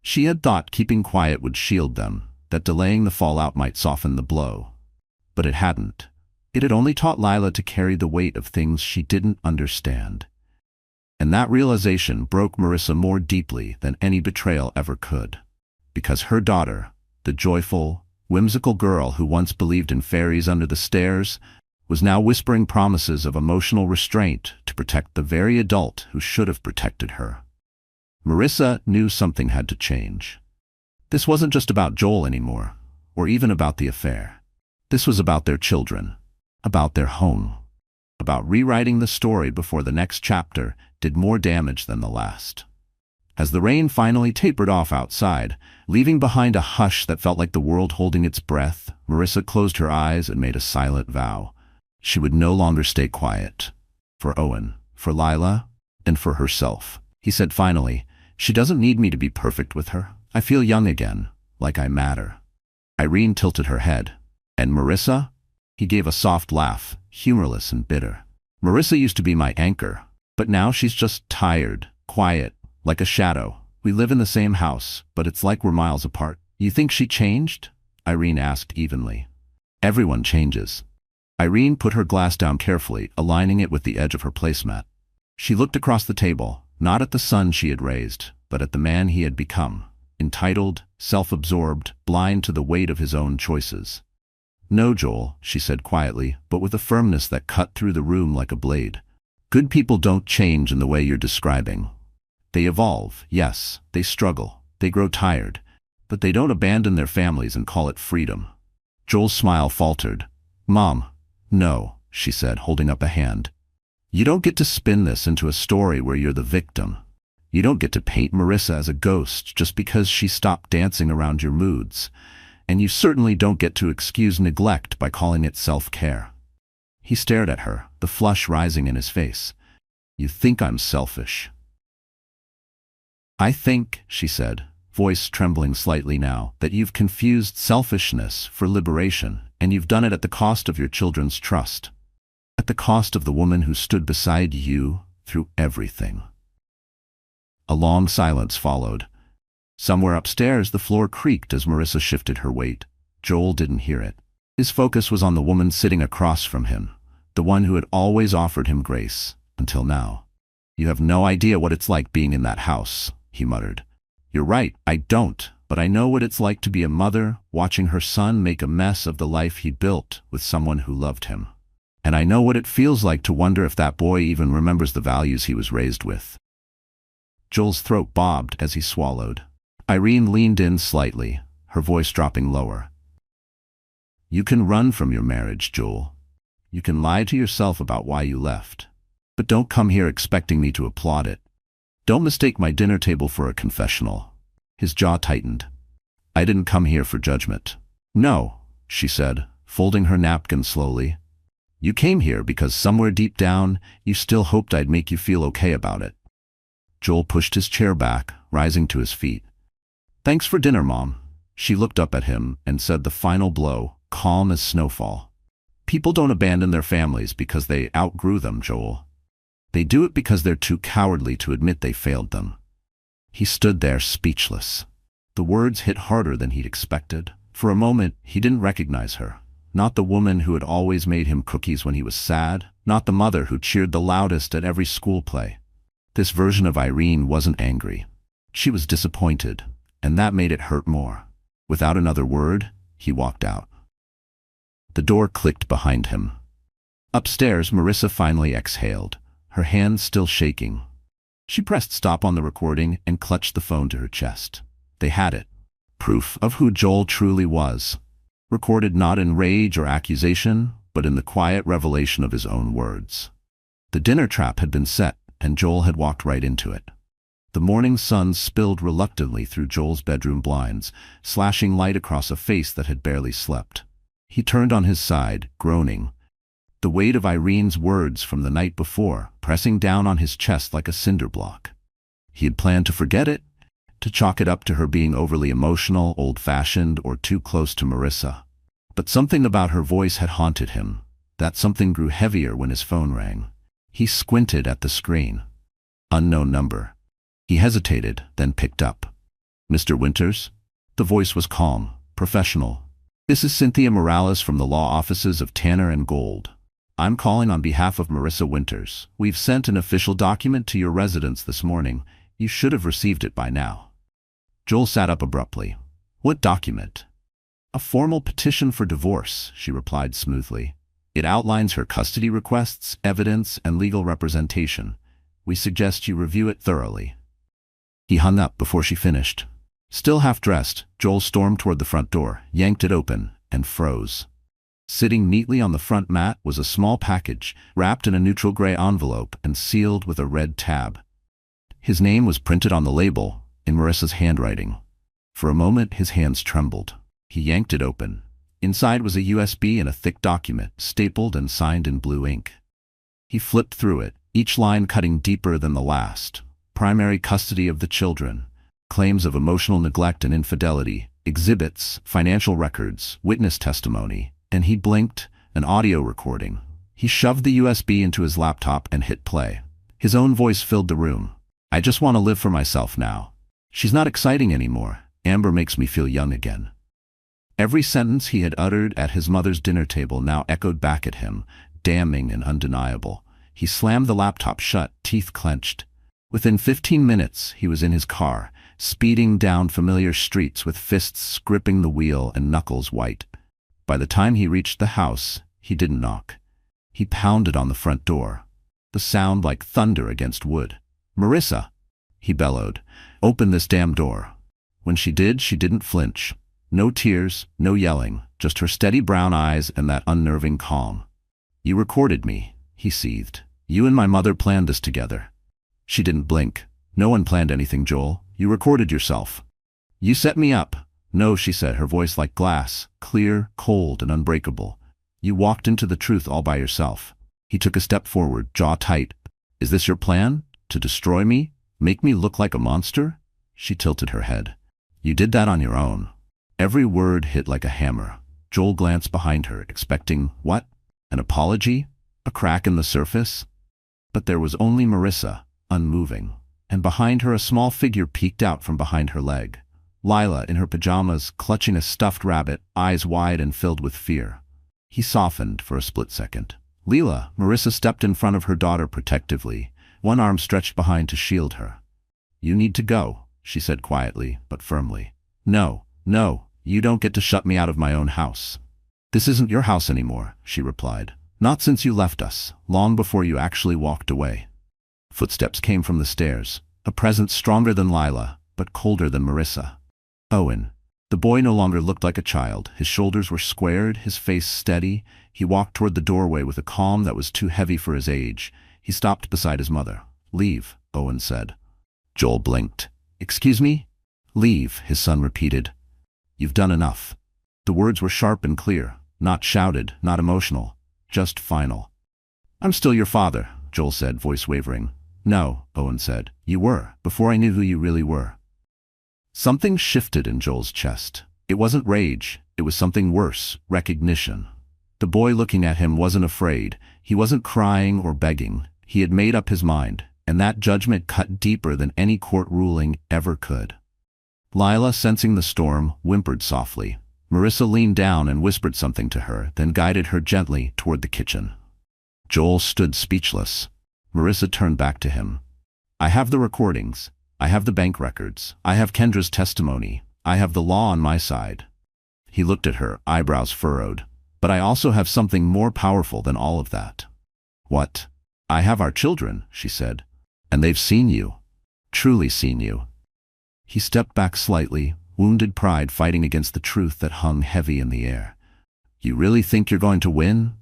She had thought keeping quiet would shield them, that delaying the fallout might soften the blow. But it hadn't. It had only taught Lila to carry the weight of things she didn't understand. And that realization broke Marissa more deeply than any betrayal ever could. Because her daughter, the joyful, whimsical girl who once believed in fairies under the stairs, was now whispering promises of emotional restraint to protect the very adult who should have protected her. Marissa knew something had to change. This wasn't just about Joel anymore, or even about the affair. This was about their children, about their home, about rewriting the story before the next chapter did more damage than the last. As the rain finally tapered off outside, leaving behind a hush that felt like the world holding its breath, Marissa closed her eyes and made a silent vow. She would no longer stay quiet. For Owen, for Lila, and for herself. He said finally, "She doesn't need me to be perfect with her. I feel young again, like I matter." Irene tilted her head. "And Marissa?" He gave a soft laugh, humorless and bitter. "Marissa used to be my anchor, but now she's just tired, quiet, like a shadow. We live in the same house, but it's like we're miles apart." "You think she changed?" Irene asked evenly. "Everyone changes." Irene put her glass down carefully, aligning it with the edge of her placemat. She looked across the table, not at the son she had raised, but at the man he had become, entitled, self-absorbed, blind to the weight of his own choices. "No, Joel," she said quietly, but with a firmness that cut through the room like a blade. "Good people don't change in the way you're describing. They evolve, yes, they struggle, they grow tired, but they don't abandon their families and call it freedom." Joel's smile faltered. "Mom, no," she said, holding up a hand. "You don't get to spin this into a story where you're the victim. You don't get to paint Marissa as a ghost just because she stopped dancing around your moods. And you certainly don't get to excuse neglect by calling it self-care." He stared at her, the flush rising in his face. "You think I'm selfish." "I think," she said, voice trembling slightly now, "that you've confused selfishness for liberation, and you've done it at the cost of your children's trust. At the cost of the woman who stood beside you through everything." A long silence followed. Somewhere upstairs, the floor creaked as Marissa shifted her weight. Joel didn't hear it. His focus was on the woman sitting across from him, the one who had always offered him grace, until now. "You have no idea what it's like being in that house," he muttered. "You're right, I don't, but I know what it's like to be a mother, watching her son make a mess of the life he built with someone who loved him. And I know what it feels like to wonder if that boy even remembers the values he was raised with." Joel's throat bobbed as he swallowed. Irene leaned in slightly, her voice dropping lower. "You can run from your marriage, Joel. You can lie to yourself about why you left. But don't come here expecting me to applaud it. Don't mistake my dinner table for a confessional." His jaw tightened. "I didn't come here for judgment." "No," she said, folding her napkin slowly. "You came here because somewhere deep down, you still hoped I'd make you feel okay about it." Joel pushed his chair back, rising to his feet. "Thanks for dinner, Mom." She looked up at him and said the final blow, calm as snowfall. "People don't abandon their families because they outgrew them, Joel. They do it because they're too cowardly to admit they failed them." He stood there speechless. The words hit harder than he'd expected. For a moment, he didn't recognize her. Not the woman who had always made him cookies when he was sad, not the mother who cheered the loudest at every school play. This version of Irene wasn't angry. She was disappointed, and that made it hurt more. Without another word, he walked out. The door clicked behind him. Upstairs, Marissa finally exhaled, her hands still shaking. She pressed stop on the recording and clutched the phone to her chest. They had it. Proof of who Joel truly was. Recorded not in rage or accusation, but in the quiet revelation of his own words. The dinner trap had been set, and Joel had walked right into it. The morning sun spilled reluctantly through Joel's bedroom blinds, slashing light across a face that had barely slept. He turned on his side, groaning. The weight of Irene's words from the night before, pressing down on his chest like a cinder block. He had planned to forget it, to chalk it up to her being overly emotional, old-fashioned, or too close to Marissa. But something about her voice had haunted him. That something grew heavier when his phone rang. He squinted at the screen. Unknown number. He hesitated, then picked up. "Mr. Winters?" The voice was calm, professional. "This is Cynthia Morales from the law offices of Tanner and Gold. I'm calling on behalf of Marissa Winters. We've sent an official document to your residence this morning. You should have received it by now." Joel sat up abruptly. "What document?" "A formal petition for divorce," she replied smoothly. "It outlines her custody requests, evidence, and legal representation. We suggest you review it thoroughly." He hung up before she finished. Still half-dressed, Joel stormed toward the front door, yanked it open, and froze. Sitting neatly on the front mat was a small package, wrapped in a neutral gray envelope and sealed with a red tab. His name was printed on the label, in Marissa's handwriting. For a moment, his hands trembled. He yanked it open. Inside was a USB and a thick document, stapled and signed in blue ink. He flipped through it, each line cutting deeper than the last. Primary custody of the children, claims of emotional neglect and infidelity, exhibits, financial records, witness testimony, and he blinked, an audio recording. He shoved the USB into his laptop and hit play. His own voice filled the room. "I just want to live for myself now. She's not exciting anymore. Amber makes me feel young again." Every sentence he had uttered at his mother's dinner table now echoed back at him, damning and undeniable. He slammed the laptop shut, teeth clenched. Within 15 minutes, he was in his car, speeding down familiar streets with fists gripping the wheel and knuckles white. By the time he reached the house, he didn't knock. He pounded on the front door, the sound like thunder against wood. "Marissa!" he bellowed. "Open this damn door." When she did, she didn't flinch. No tears, no yelling, just her steady brown eyes and that unnerving calm. "You recorded me," he seethed. "You and my mother planned this together." She didn't blink. "No one planned anything, Joel. You recorded yourself." "You set me up." "No," she said, her voice like glass, clear, cold, and unbreakable. "You walked into the truth all by yourself." He took a step forward, jaw tight. "Is this your plan? To destroy me? Make me look like a monster?" She tilted her head. "You did that on your own." Every word hit like a hammer. Joel glanced behind her, expecting, what? An apology? A crack in the surface? But there was only Marissa, unmoving. And behind her a small figure peeked out from behind her leg. Lila, in her pajamas, clutching a stuffed rabbit, eyes wide and filled with fear. He softened for a split second. "Lila," Marissa stepped in front of her daughter protectively, one arm stretched behind to shield her. "You need to go," she said quietly, but firmly. No, you don't get to shut me out of my own house." "This isn't your house anymore," she replied. "Not since you left us, long before you actually walked away." Footsteps came from the stairs, a presence stronger than Lila, but colder than Marissa. Owen. The boy no longer looked like a child. His shoulders were squared, his face steady. He walked toward the doorway with a calm that was too heavy for his age. He stopped beside his mother. "Leave," Owen said. Joel blinked. "Excuse me?" "Leave," his son repeated. "You've done enough." The words were sharp and clear, not shouted, not emotional, just final. "I'm still your father," Joel said, voice wavering. "No," Owen said. "You were, before I knew who you really were." Something shifted in Joel's chest. It wasn't rage, it was something worse, recognition. The boy looking at him wasn't afraid, he wasn't crying or begging. He had made up his mind, and that judgment cut deeper than any court ruling ever could. Lila, sensing the storm, whimpered softly. Marissa leaned down and whispered something to her, then guided her gently toward the kitchen. Joel stood speechless. Marissa turned back to him. I have the recordings. I have the bank records. I have Kendra's testimony. I have the law on my side. He looked at her, eyebrows furrowed. But I also have something more powerful than all of that. What? I have our children, she said. And they've seen you. Truly seen you. He stepped back slightly, wounded pride fighting against the truth that hung heavy in the air. You really think you're going to win?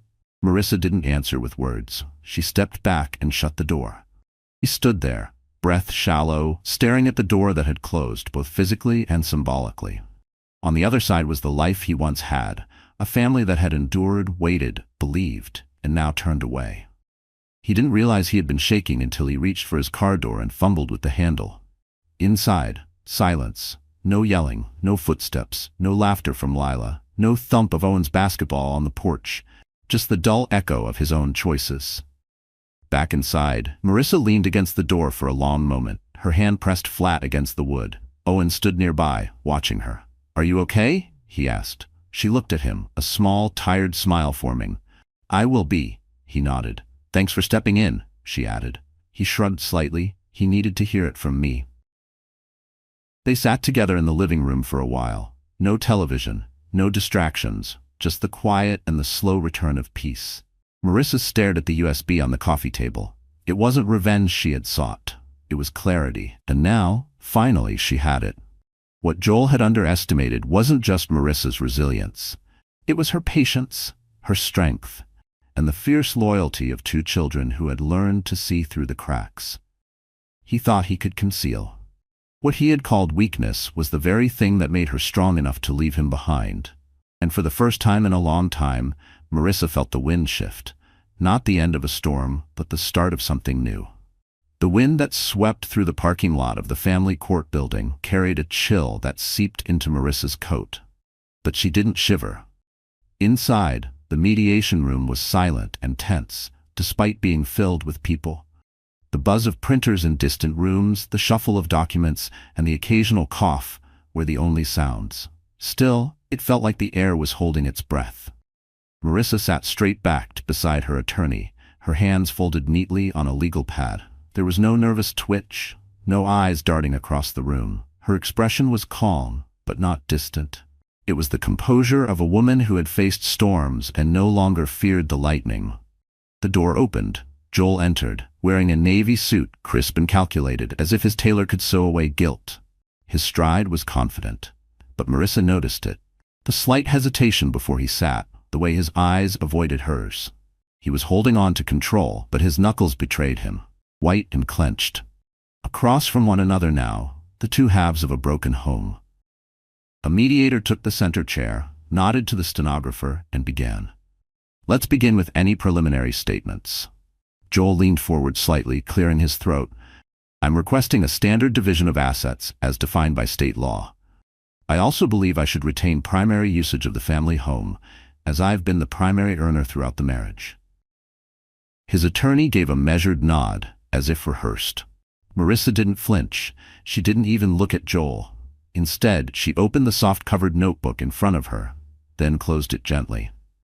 Marissa didn't answer with words. She stepped back and shut the door. He stood there, breath shallow, staring at the door that had closed, both physically and symbolically. On the other side was the life he once had, a family that had endured, waited, believed, and now turned away. He didn't realize he had been shaking until he reached for his car door and fumbled with the handle. Inside, silence. No yelling, no footsteps, no laughter from Lila, no thump of Owen's basketball on the porch, just the dull echo of his own choices. Back inside, Marissa leaned against the door for a long moment, her hand pressed flat against the wood. Owen stood nearby, watching her. Are you okay? He asked. She looked at him, a small, tired smile forming. I will be, he nodded. Thanks for stepping in, she added. He shrugged slightly. He needed to hear it from me. They sat together in the living room for a while. No television, no distractions, just the quiet and the slow return of peace. Marissa stared at the USB on the coffee table. It wasn't revenge she had sought. It was clarity, and now, finally, she had it. What Joel had underestimated wasn't just Marissa's resilience. It was her patience, her strength, and the fierce loyalty of two children who had learned to see through the cracks. He thought he could conceal. What he had called weakness was the very thing that made her strong enough to leave him behind. And for the first time in a long time, Marissa felt the wind shift. Not the end of a storm, but the start of something new. The wind that swept through the parking lot of the family court building carried a chill that seeped into Marissa's coat. But she didn't shiver. Inside, the mediation room was silent and tense, despite being filled with people. The buzz of printers in distant rooms, the shuffle of documents, and the occasional cough were the only sounds. Still, it felt like the air was holding its breath. Marissa sat straight-backed beside her attorney, her hands folded neatly on a legal pad. There was no nervous twitch, no eyes darting across the room. Her expression was calm, but not distant. It was the composure of a woman who had faced storms and no longer feared the lightning. The door opened. Joel entered, wearing a navy suit, crisp and calculated, as if his tailor could sew away guilt. His stride was confident, but Marissa noticed it. The slight hesitation before he sat, the way his eyes avoided hers. He was holding on to control, but his knuckles betrayed him, white and clenched. Across from one another now, the two halves of a broken home. A mediator took the center chair, nodded to the stenographer, and began. Let's begin with any preliminary statements. Joel leaned forward slightly, clearing his throat. I'm requesting a standard division of assets as defined by state law. I also believe I should retain primary usage of the family home, as I've been the primary earner throughout the marriage. His attorney gave a measured nod, as if rehearsed. Marissa didn't flinch. She didn't even look at Joel. Instead, she opened the soft-covered notebook in front of her, then closed it gently.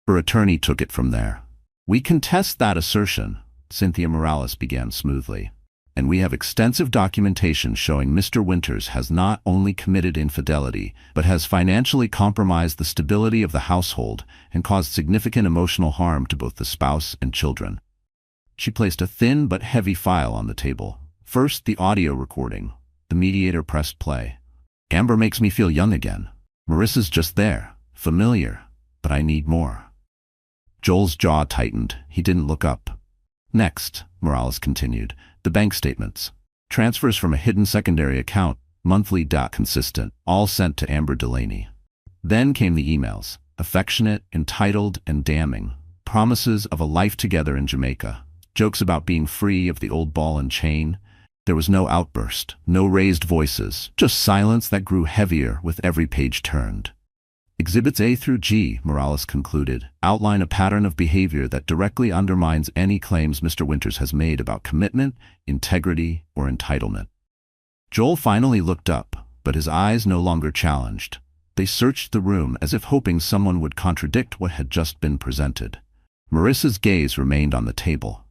Her attorney took it from there. We contest that assertion, Cynthia Morales began smoothly. And we have extensive documentation showing Mr. Winters has not only committed infidelity, but has financially compromised the stability of the household and caused significant emotional harm to both the spouse and children. She placed a thin but heavy file on the table. First, the audio recording. The mediator pressed play. Amber makes me feel young again. Marissa's just there, familiar, but I need more. Joel's jaw tightened. He didn't look up. Next, Morales continued, the bank statements. Transfers from a hidden secondary account, monthly, consistent, all sent to Amber Delaney. Then came the emails, affectionate, entitled, and damning. Promises of a life together in Jamaica. Jokes about being free of the old ball and chain. There was no outburst, no raised voices, just silence that grew heavier with every page turned. Exhibits A through G, Morales concluded, outline a pattern of behavior that directly undermines any claims Mr. Winters has made about commitment, integrity, or entitlement. Joel finally looked up, but his eyes no longer challenged. They searched the room as if hoping someone would contradict what had just been presented. Marissa's gaze remained on the table.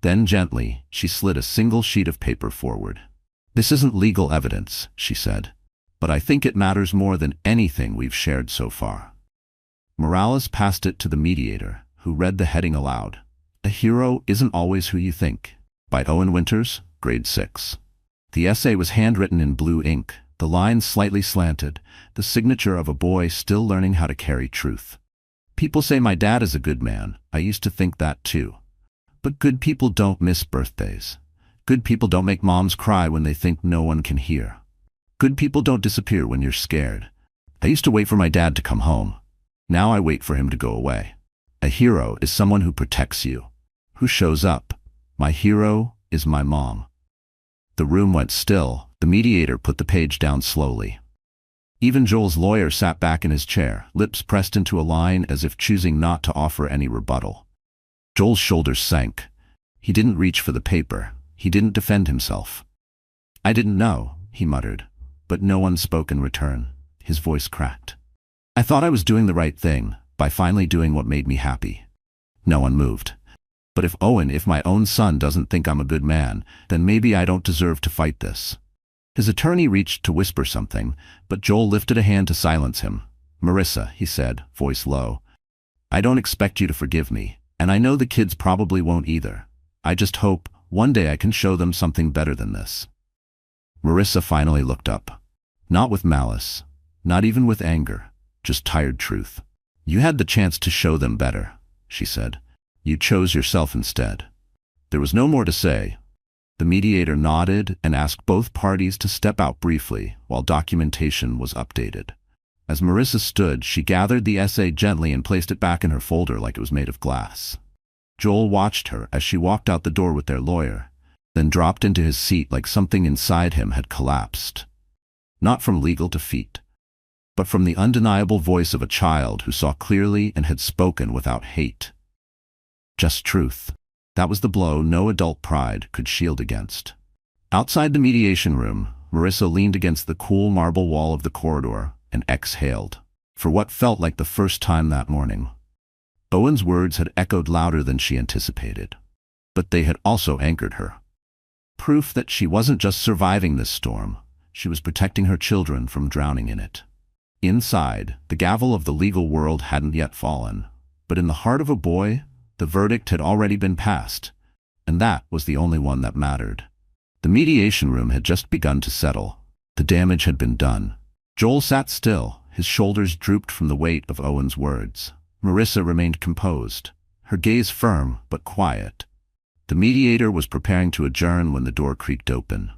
Then gently, she slid a single sheet of paper forward. "This isn't legal evidence," she said, "but I think it matters more than anything we've shared so far." Morales passed it to the mediator, who read the heading aloud. "A hero isn't always who you think," by Owen Winters, grade 6. The essay was handwritten in blue ink, the lines slightly slanted, the signature of a boy still learning how to carry truth. "People say my dad is a good man. I used to think that too. But good people don't miss birthdays. Good people don't make moms cry when they think no one can hear. Good people don't disappear when you're scared. I used to wait for my dad to come home. Now I wait for him to go away. A hero is someone who protects you, who shows up. My hero is my mom." The room went still. The mediator put the page down slowly. Even Joel's lawyer sat back in his chair, lips pressed into a line as if choosing not to offer any rebuttal. Joel's shoulders sank. He didn't reach for the paper. He didn't defend himself. "I didn't know," he muttered, but no one spoke in return. His voice cracked. "I thought I was doing the right thing, by finally doing what made me happy." No one moved. "But if my own son doesn't think I'm a good man, then maybe I don't deserve to fight this." His attorney reached to whisper something, but Joel lifted a hand to silence him. "Marissa," he said, voice low, "I don't expect you to forgive me, and I know the kids probably won't either. I just hope one day I can show them something better than this." Marissa finally looked up. Not with malice, not even with anger, just tired truth. "You had the chance to show them better," she said. "You chose yourself instead." There was no more to say. The mediator nodded and asked both parties to step out briefly while documentation was updated. As Marissa stood, she gathered the essay gently and placed it back in her folder like it was made of glass. Joel watched her as she walked out the door with their lawyer, then dropped into his seat like something inside him had collapsed. Not from legal defeat, but from the undeniable voice of a child who saw clearly and had spoken without hate. Just truth. That was the blow no adult pride could shield against. Outside the mediation room, Marissa leaned against the cool marble wall of the corridor and exhaled, for what felt like the first time that morning. Owen's words had echoed louder than she anticipated, but they had also anchored her. Proof that she wasn't just surviving this storm, she was protecting her children from drowning in it. Inside, the gavel of the legal world hadn't yet fallen, but in the heart of a boy, the verdict had already been passed, and that was the only one that mattered. The mediation room had just begun to settle. The damage had been done. Joel sat still, his shoulders drooped from the weight of Owen's words. Marissa remained composed, her gaze firm but quiet. The mediator was preparing to adjourn when the door creaked open.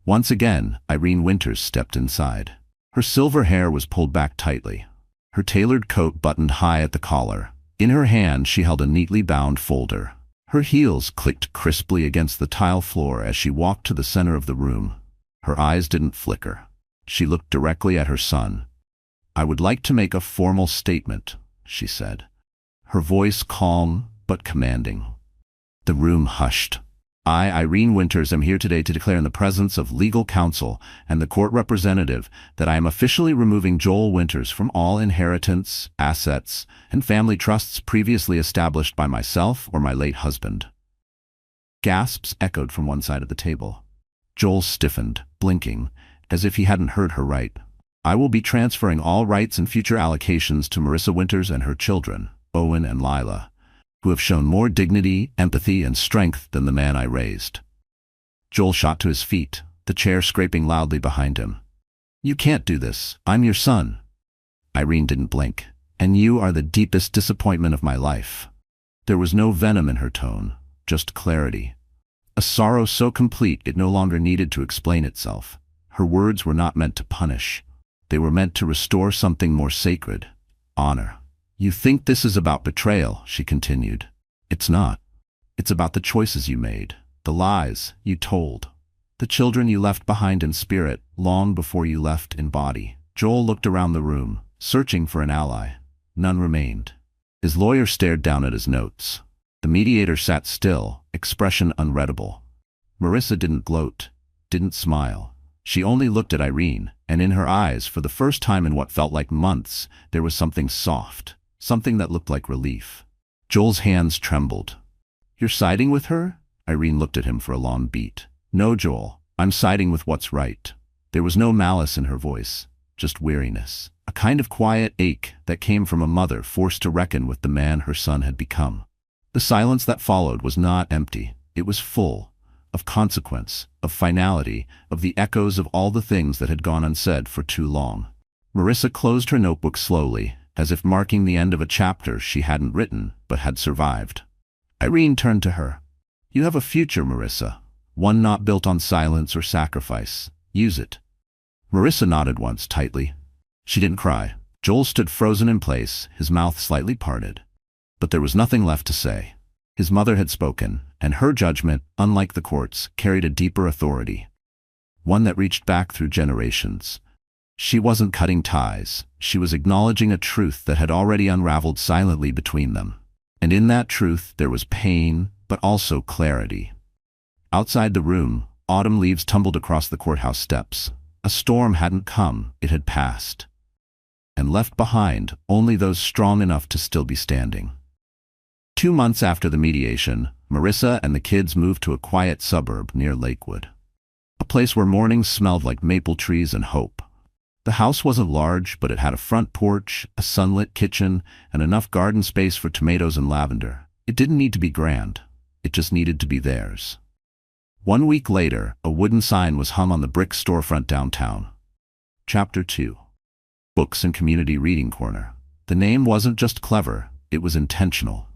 Once again, Irene Winters stepped inside. Her silver hair was pulled back tightly, her tailored coat buttoned high at the collar. In her hand she held a neatly bound folder. Her heels clicked crisply against the tile floor as she walked to the center of the room. Her eyes didn't flicker. She looked directly at her son. "I would like to make a formal statement," she said, her voice calm but commanding. The room hushed. "I, Irene Winters, am here today to declare in the presence of legal counsel and the court representative that I am officially removing Joel Winters from all inheritance, assets, and family trusts previously established by myself or my late husband." Gasps echoed from one side of the table. Joel stiffened, blinking, as if he hadn't heard her right. "I will be transferring all rights and future allocations to Marissa Winters and her children, Owen and Lila, who have shown more dignity, empathy, and strength than the man I raised." Joel shot to his feet, the chair scraping loudly behind him. "You can't do this. I'm your son." Irene didn't blink. "And you are the deepest disappointment of my life." There was no venom in her tone, just clarity. A sorrow so complete it no longer needed to explain itself. Her words were not meant to punish. They were meant to restore something more sacred: honor. "You think this is about betrayal," she continued. "It's not. It's about the choices you made, the lies you told, the children you left behind in spirit long before you left in body." Joel looked around the room, searching for an ally. None remained. His lawyer stared down at his notes. The mediator sat still, expression unreadable. Marissa didn't gloat, didn't smile. She only looked at Irene, and in her eyes, for the first time in what felt like months, there was something soft, something that looked like relief. Joel's hands trembled. "You're siding with her?" Irene looked at him for a long beat. "No, Joel, I'm siding with what's right." There was no malice in her voice, just weariness, a kind of quiet ache that came from a mother forced to reckon with the man her son had become. The silence that followed was not empty, it was full of consequence, of finality, of the echoes of all the things that had gone unsaid for too long. Marissa closed her notebook slowly, as if marking the end of a chapter she hadn't written, but had survived. Irene turned to her. "You have a future, Marissa. One not built on silence or sacrifice. Use it." Marissa nodded once, tightly. She didn't cry. Joel stood frozen in place, his mouth slightly parted. But there was nothing left to say. His mother had spoken, and her judgment, unlike the court's, carried a deeper authority. One that reached back through generations. She wasn't cutting ties. She was acknowledging a truth that had already unraveled silently between them. And in that truth there was pain, but also clarity. Outside the room, autumn leaves tumbled across the courthouse steps. A storm hadn't come, it had passed. And left behind only those strong enough to still be standing. 2 months after the mediation, Marissa and the kids moved to a quiet suburb near Lakewood. A place where mornings smelled like maple trees and hope. The house wasn't large, but it had a front porch, a sunlit kitchen, and enough garden space for tomatoes and lavender. It didn't need to be grand. It just needed to be theirs. 1 week later, a wooden sign was hung on the brick storefront downtown. Chapter 2. Books and Community Reading Corner. The name wasn't just clever, it was intentional.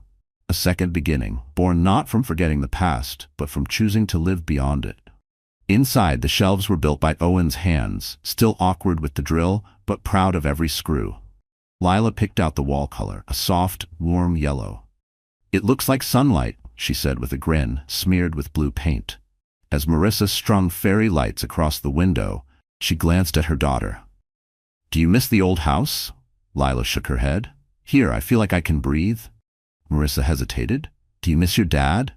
A second beginning, born not from forgetting the past, but from choosing to live beyond it. Inside, the shelves were built by Owen's hands, still awkward with the drill, but proud of every screw. Lila picked out the wall color, a soft, warm yellow. "It looks like sunlight," she said with a grin, smeared with blue paint. As Marissa strung fairy lights across the window, she glanced at her daughter. "Do you miss the old house?" Lila shook her head. "Here, I feel like I can breathe." Marissa hesitated. "Do you miss your dad?"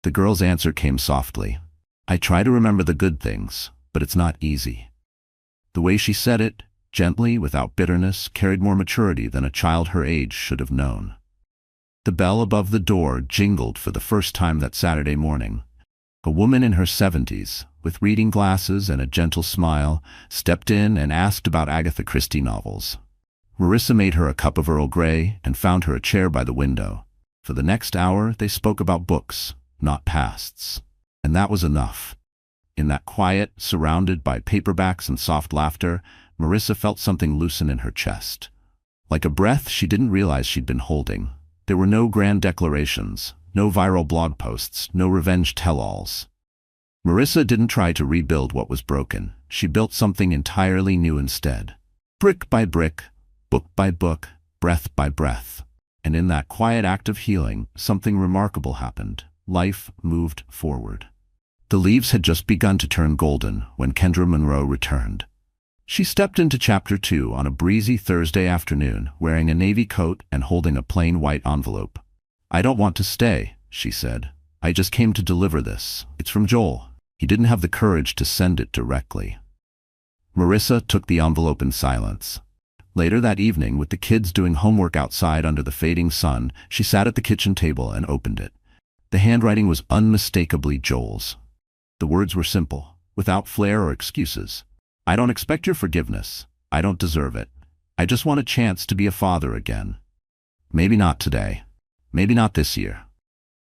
The girl's answer came softly. "I try to remember the good things, but it's not easy." The way she said it, gently, without bitterness, carried more maturity than a child her age should have known. The bell above the door jingled for the first time that Saturday morning. A woman in her 70s, with reading glasses and a gentle smile, stepped in and asked about Agatha Christie novels. Marissa made her a cup of Earl Grey and found her a chair by the window. For the next hour, they spoke about books, not pasts. And that was enough. In that quiet, surrounded by paperbacks and soft laughter, Marissa felt something loosen in her chest. Like a breath she didn't realize she'd been holding. There were no grand declarations, no viral blog posts, no revenge tell-alls. Marissa didn't try to rebuild what was broken. She built something entirely new instead. Brick by brick, book by book, breath by breath. And in that quiet act of healing, something remarkable happened. Life moved forward. The leaves had just begun to turn golden when Kendra Monroe returned. She stepped into Chapter 2 on a breezy Thursday afternoon, wearing a navy coat and holding a plain white envelope. "I don't want to stay," she said. "I just came to deliver this. It's from Joel." He didn't have the courage to send it directly. Marissa took the envelope in silence. Later that evening, with the kids doing homework outside under the fading sun, she sat at the kitchen table and opened it. The handwriting was unmistakably Joel's. The words were simple, without flair or excuses. "I don't expect your forgiveness. I don't deserve it. I just want a chance to be a father again. Maybe not today. Maybe not this year.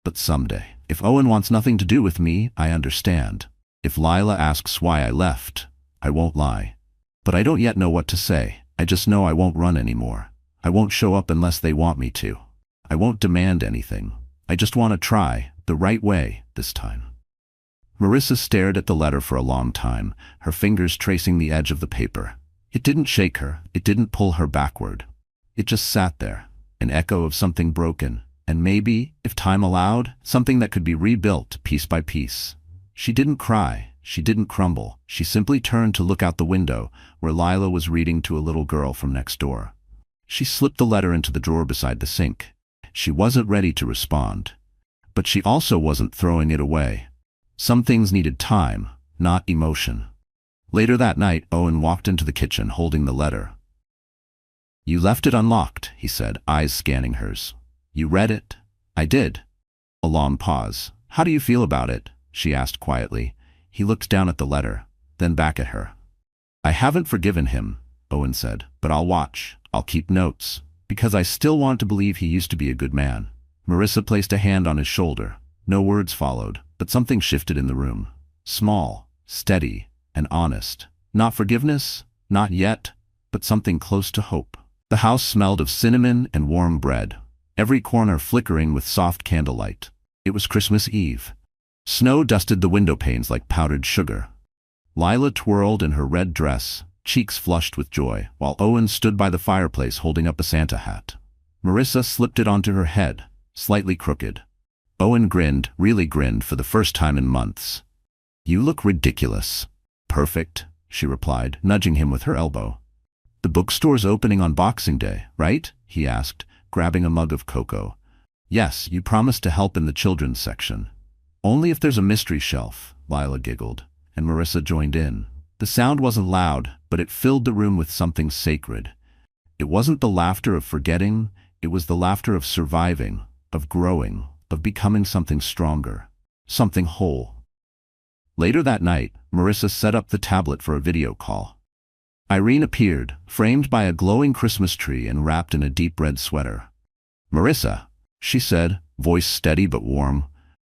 But someday. If Owen wants nothing to do with me, I understand. If Lila asks why I left, I won't lie. But I don't yet know what to say. I just know I won't run anymore. I won't show up unless they want me to. I won't demand anything. I just want to try, the right way, this time." Marissa stared at the letter for a long time, her fingers tracing the edge of the paper. It didn't shake her, it didn't pull her backward. It just sat there, an echo of something broken, and maybe, if time allowed, something that could be rebuilt piece by piece. She didn't cry, she didn't crumble. She simply turned to look out the window, where Lila was reading to a little girl from next door. She slipped the letter into the drawer beside the sink. She wasn't ready to respond. But she also wasn't throwing it away. Some things needed time, not emotion. Later that night, Owen walked into the kitchen holding the letter. "You left it unlocked," he said, eyes scanning hers. "You read it?" "I did." A long pause. "How do you feel about it?" she asked quietly. He looked down at the letter, then back at her. "I haven't forgiven him," Owen said, "but I'll watch. I'll keep notes, because I still want to believe he used to be a good man." Marissa placed a hand on his shoulder. No words followed, but something shifted in the room. Small, steady, and honest. Not forgiveness, not yet, but something close to hope. The house smelled of cinnamon and warm bread, every corner flickering with soft candlelight. It was Christmas Eve. Snow dusted the window panes like powdered sugar. Lila twirled in her red dress, cheeks flushed with joy, while Owen stood by the fireplace holding up a Santa hat. Marissa slipped it onto her head, slightly crooked. Owen grinned, really grinned for the first time in months. "You look ridiculous." "Perfect," she replied, nudging him with her elbow. "The bookstore's opening on Boxing Day, right?" he asked, grabbing a mug of cocoa. "Yes, you promised to help in the children's section." "Only if there's a mystery shelf," Lila giggled, and Marissa joined in. The sound wasn't loud, but it filled the room with something sacred. It wasn't the laughter of forgetting, it was the laughter of surviving, of growing, of becoming something stronger, something whole. Later that night, Marissa set up the tablet for a video call. Irene appeared, framed by a glowing Christmas tree and wrapped in a deep red sweater. "Marissa," she said, voice steady but warm,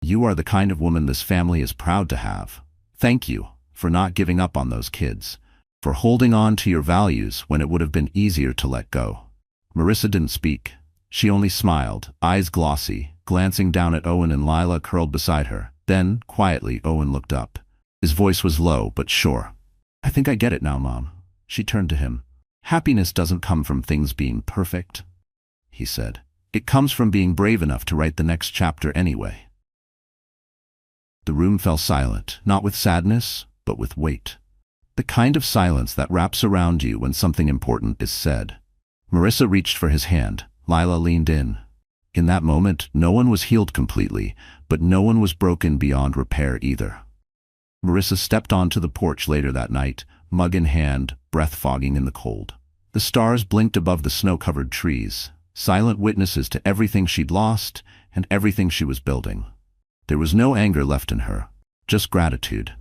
"you are the kind of woman this family is proud to have. Thank you for not giving up on those kids, for holding on to your values when it would have been easier to let go." Marissa didn't speak. She only smiled, eyes glossy, glancing down at Owen and Lila curled beside her. Then, quietly, Owen looked up. His voice was low but sure. "I think I get it now, Mom." She turned to him. "Happiness doesn't come from things being perfect," he said. "It comes from being brave enough to write the next chapter anyway." The room fell silent, not with sadness, but with weight. The kind of silence that wraps around you when something important is said. Marissa reached for his hand. Lila leaned in. In that moment, no one was healed completely, but no one was broken beyond repair either. Marissa stepped onto the porch later that night, mug in hand, breath fogging in the cold. The stars blinked above the snow-covered trees, silent witnesses to everything she'd lost and everything she was building. There was no anger left in her, just gratitude,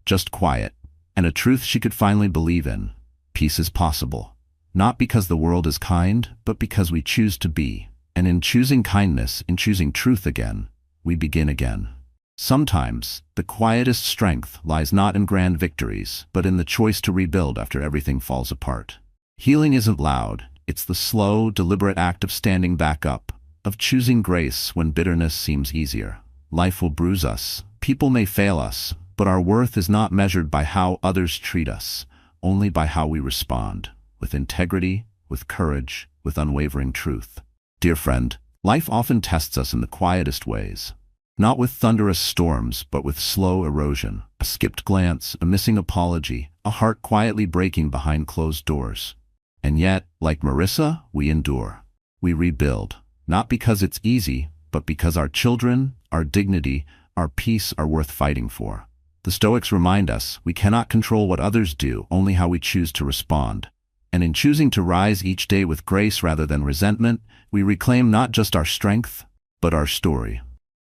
just quiet, and a truth she could finally believe in. Peace is possible, not because the world is kind, but because we choose to be. And in choosing kindness, in choosing truth again, we begin again. Sometimes, the quietest strength lies not in grand victories, but in the choice to rebuild after everything falls apart. Healing isn't loud, it's the slow, deliberate act of standing back up, of choosing grace when bitterness seems easier. Life will bruise us, people may fail us, but our worth is not measured by how others treat us, only by how we respond, with integrity, with courage, with unwavering truth. Dear friend, life often tests us in the quietest ways. Not with thunderous storms, but with slow erosion. A skipped glance, a missing apology, a heart quietly breaking behind closed doors. And yet, like Marissa, we endure. We rebuild. Not because it's easy, but because our children, our dignity, our peace are worth fighting for. The Stoics remind us we cannot control what others do, only how we choose to respond. And in choosing to rise each day with grace rather than resentment, we reclaim not just our strength, but our story.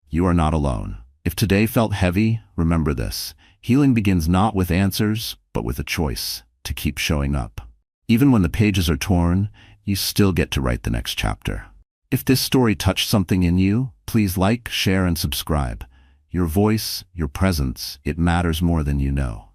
You are not alone. If today felt heavy, remember this. Healing begins not with answers, but with a choice to keep showing up. Even when the pages are torn, you still get to write the next chapter. If this story touched something in you, please like, share, and subscribe. Your voice, your presence, it matters more than you know.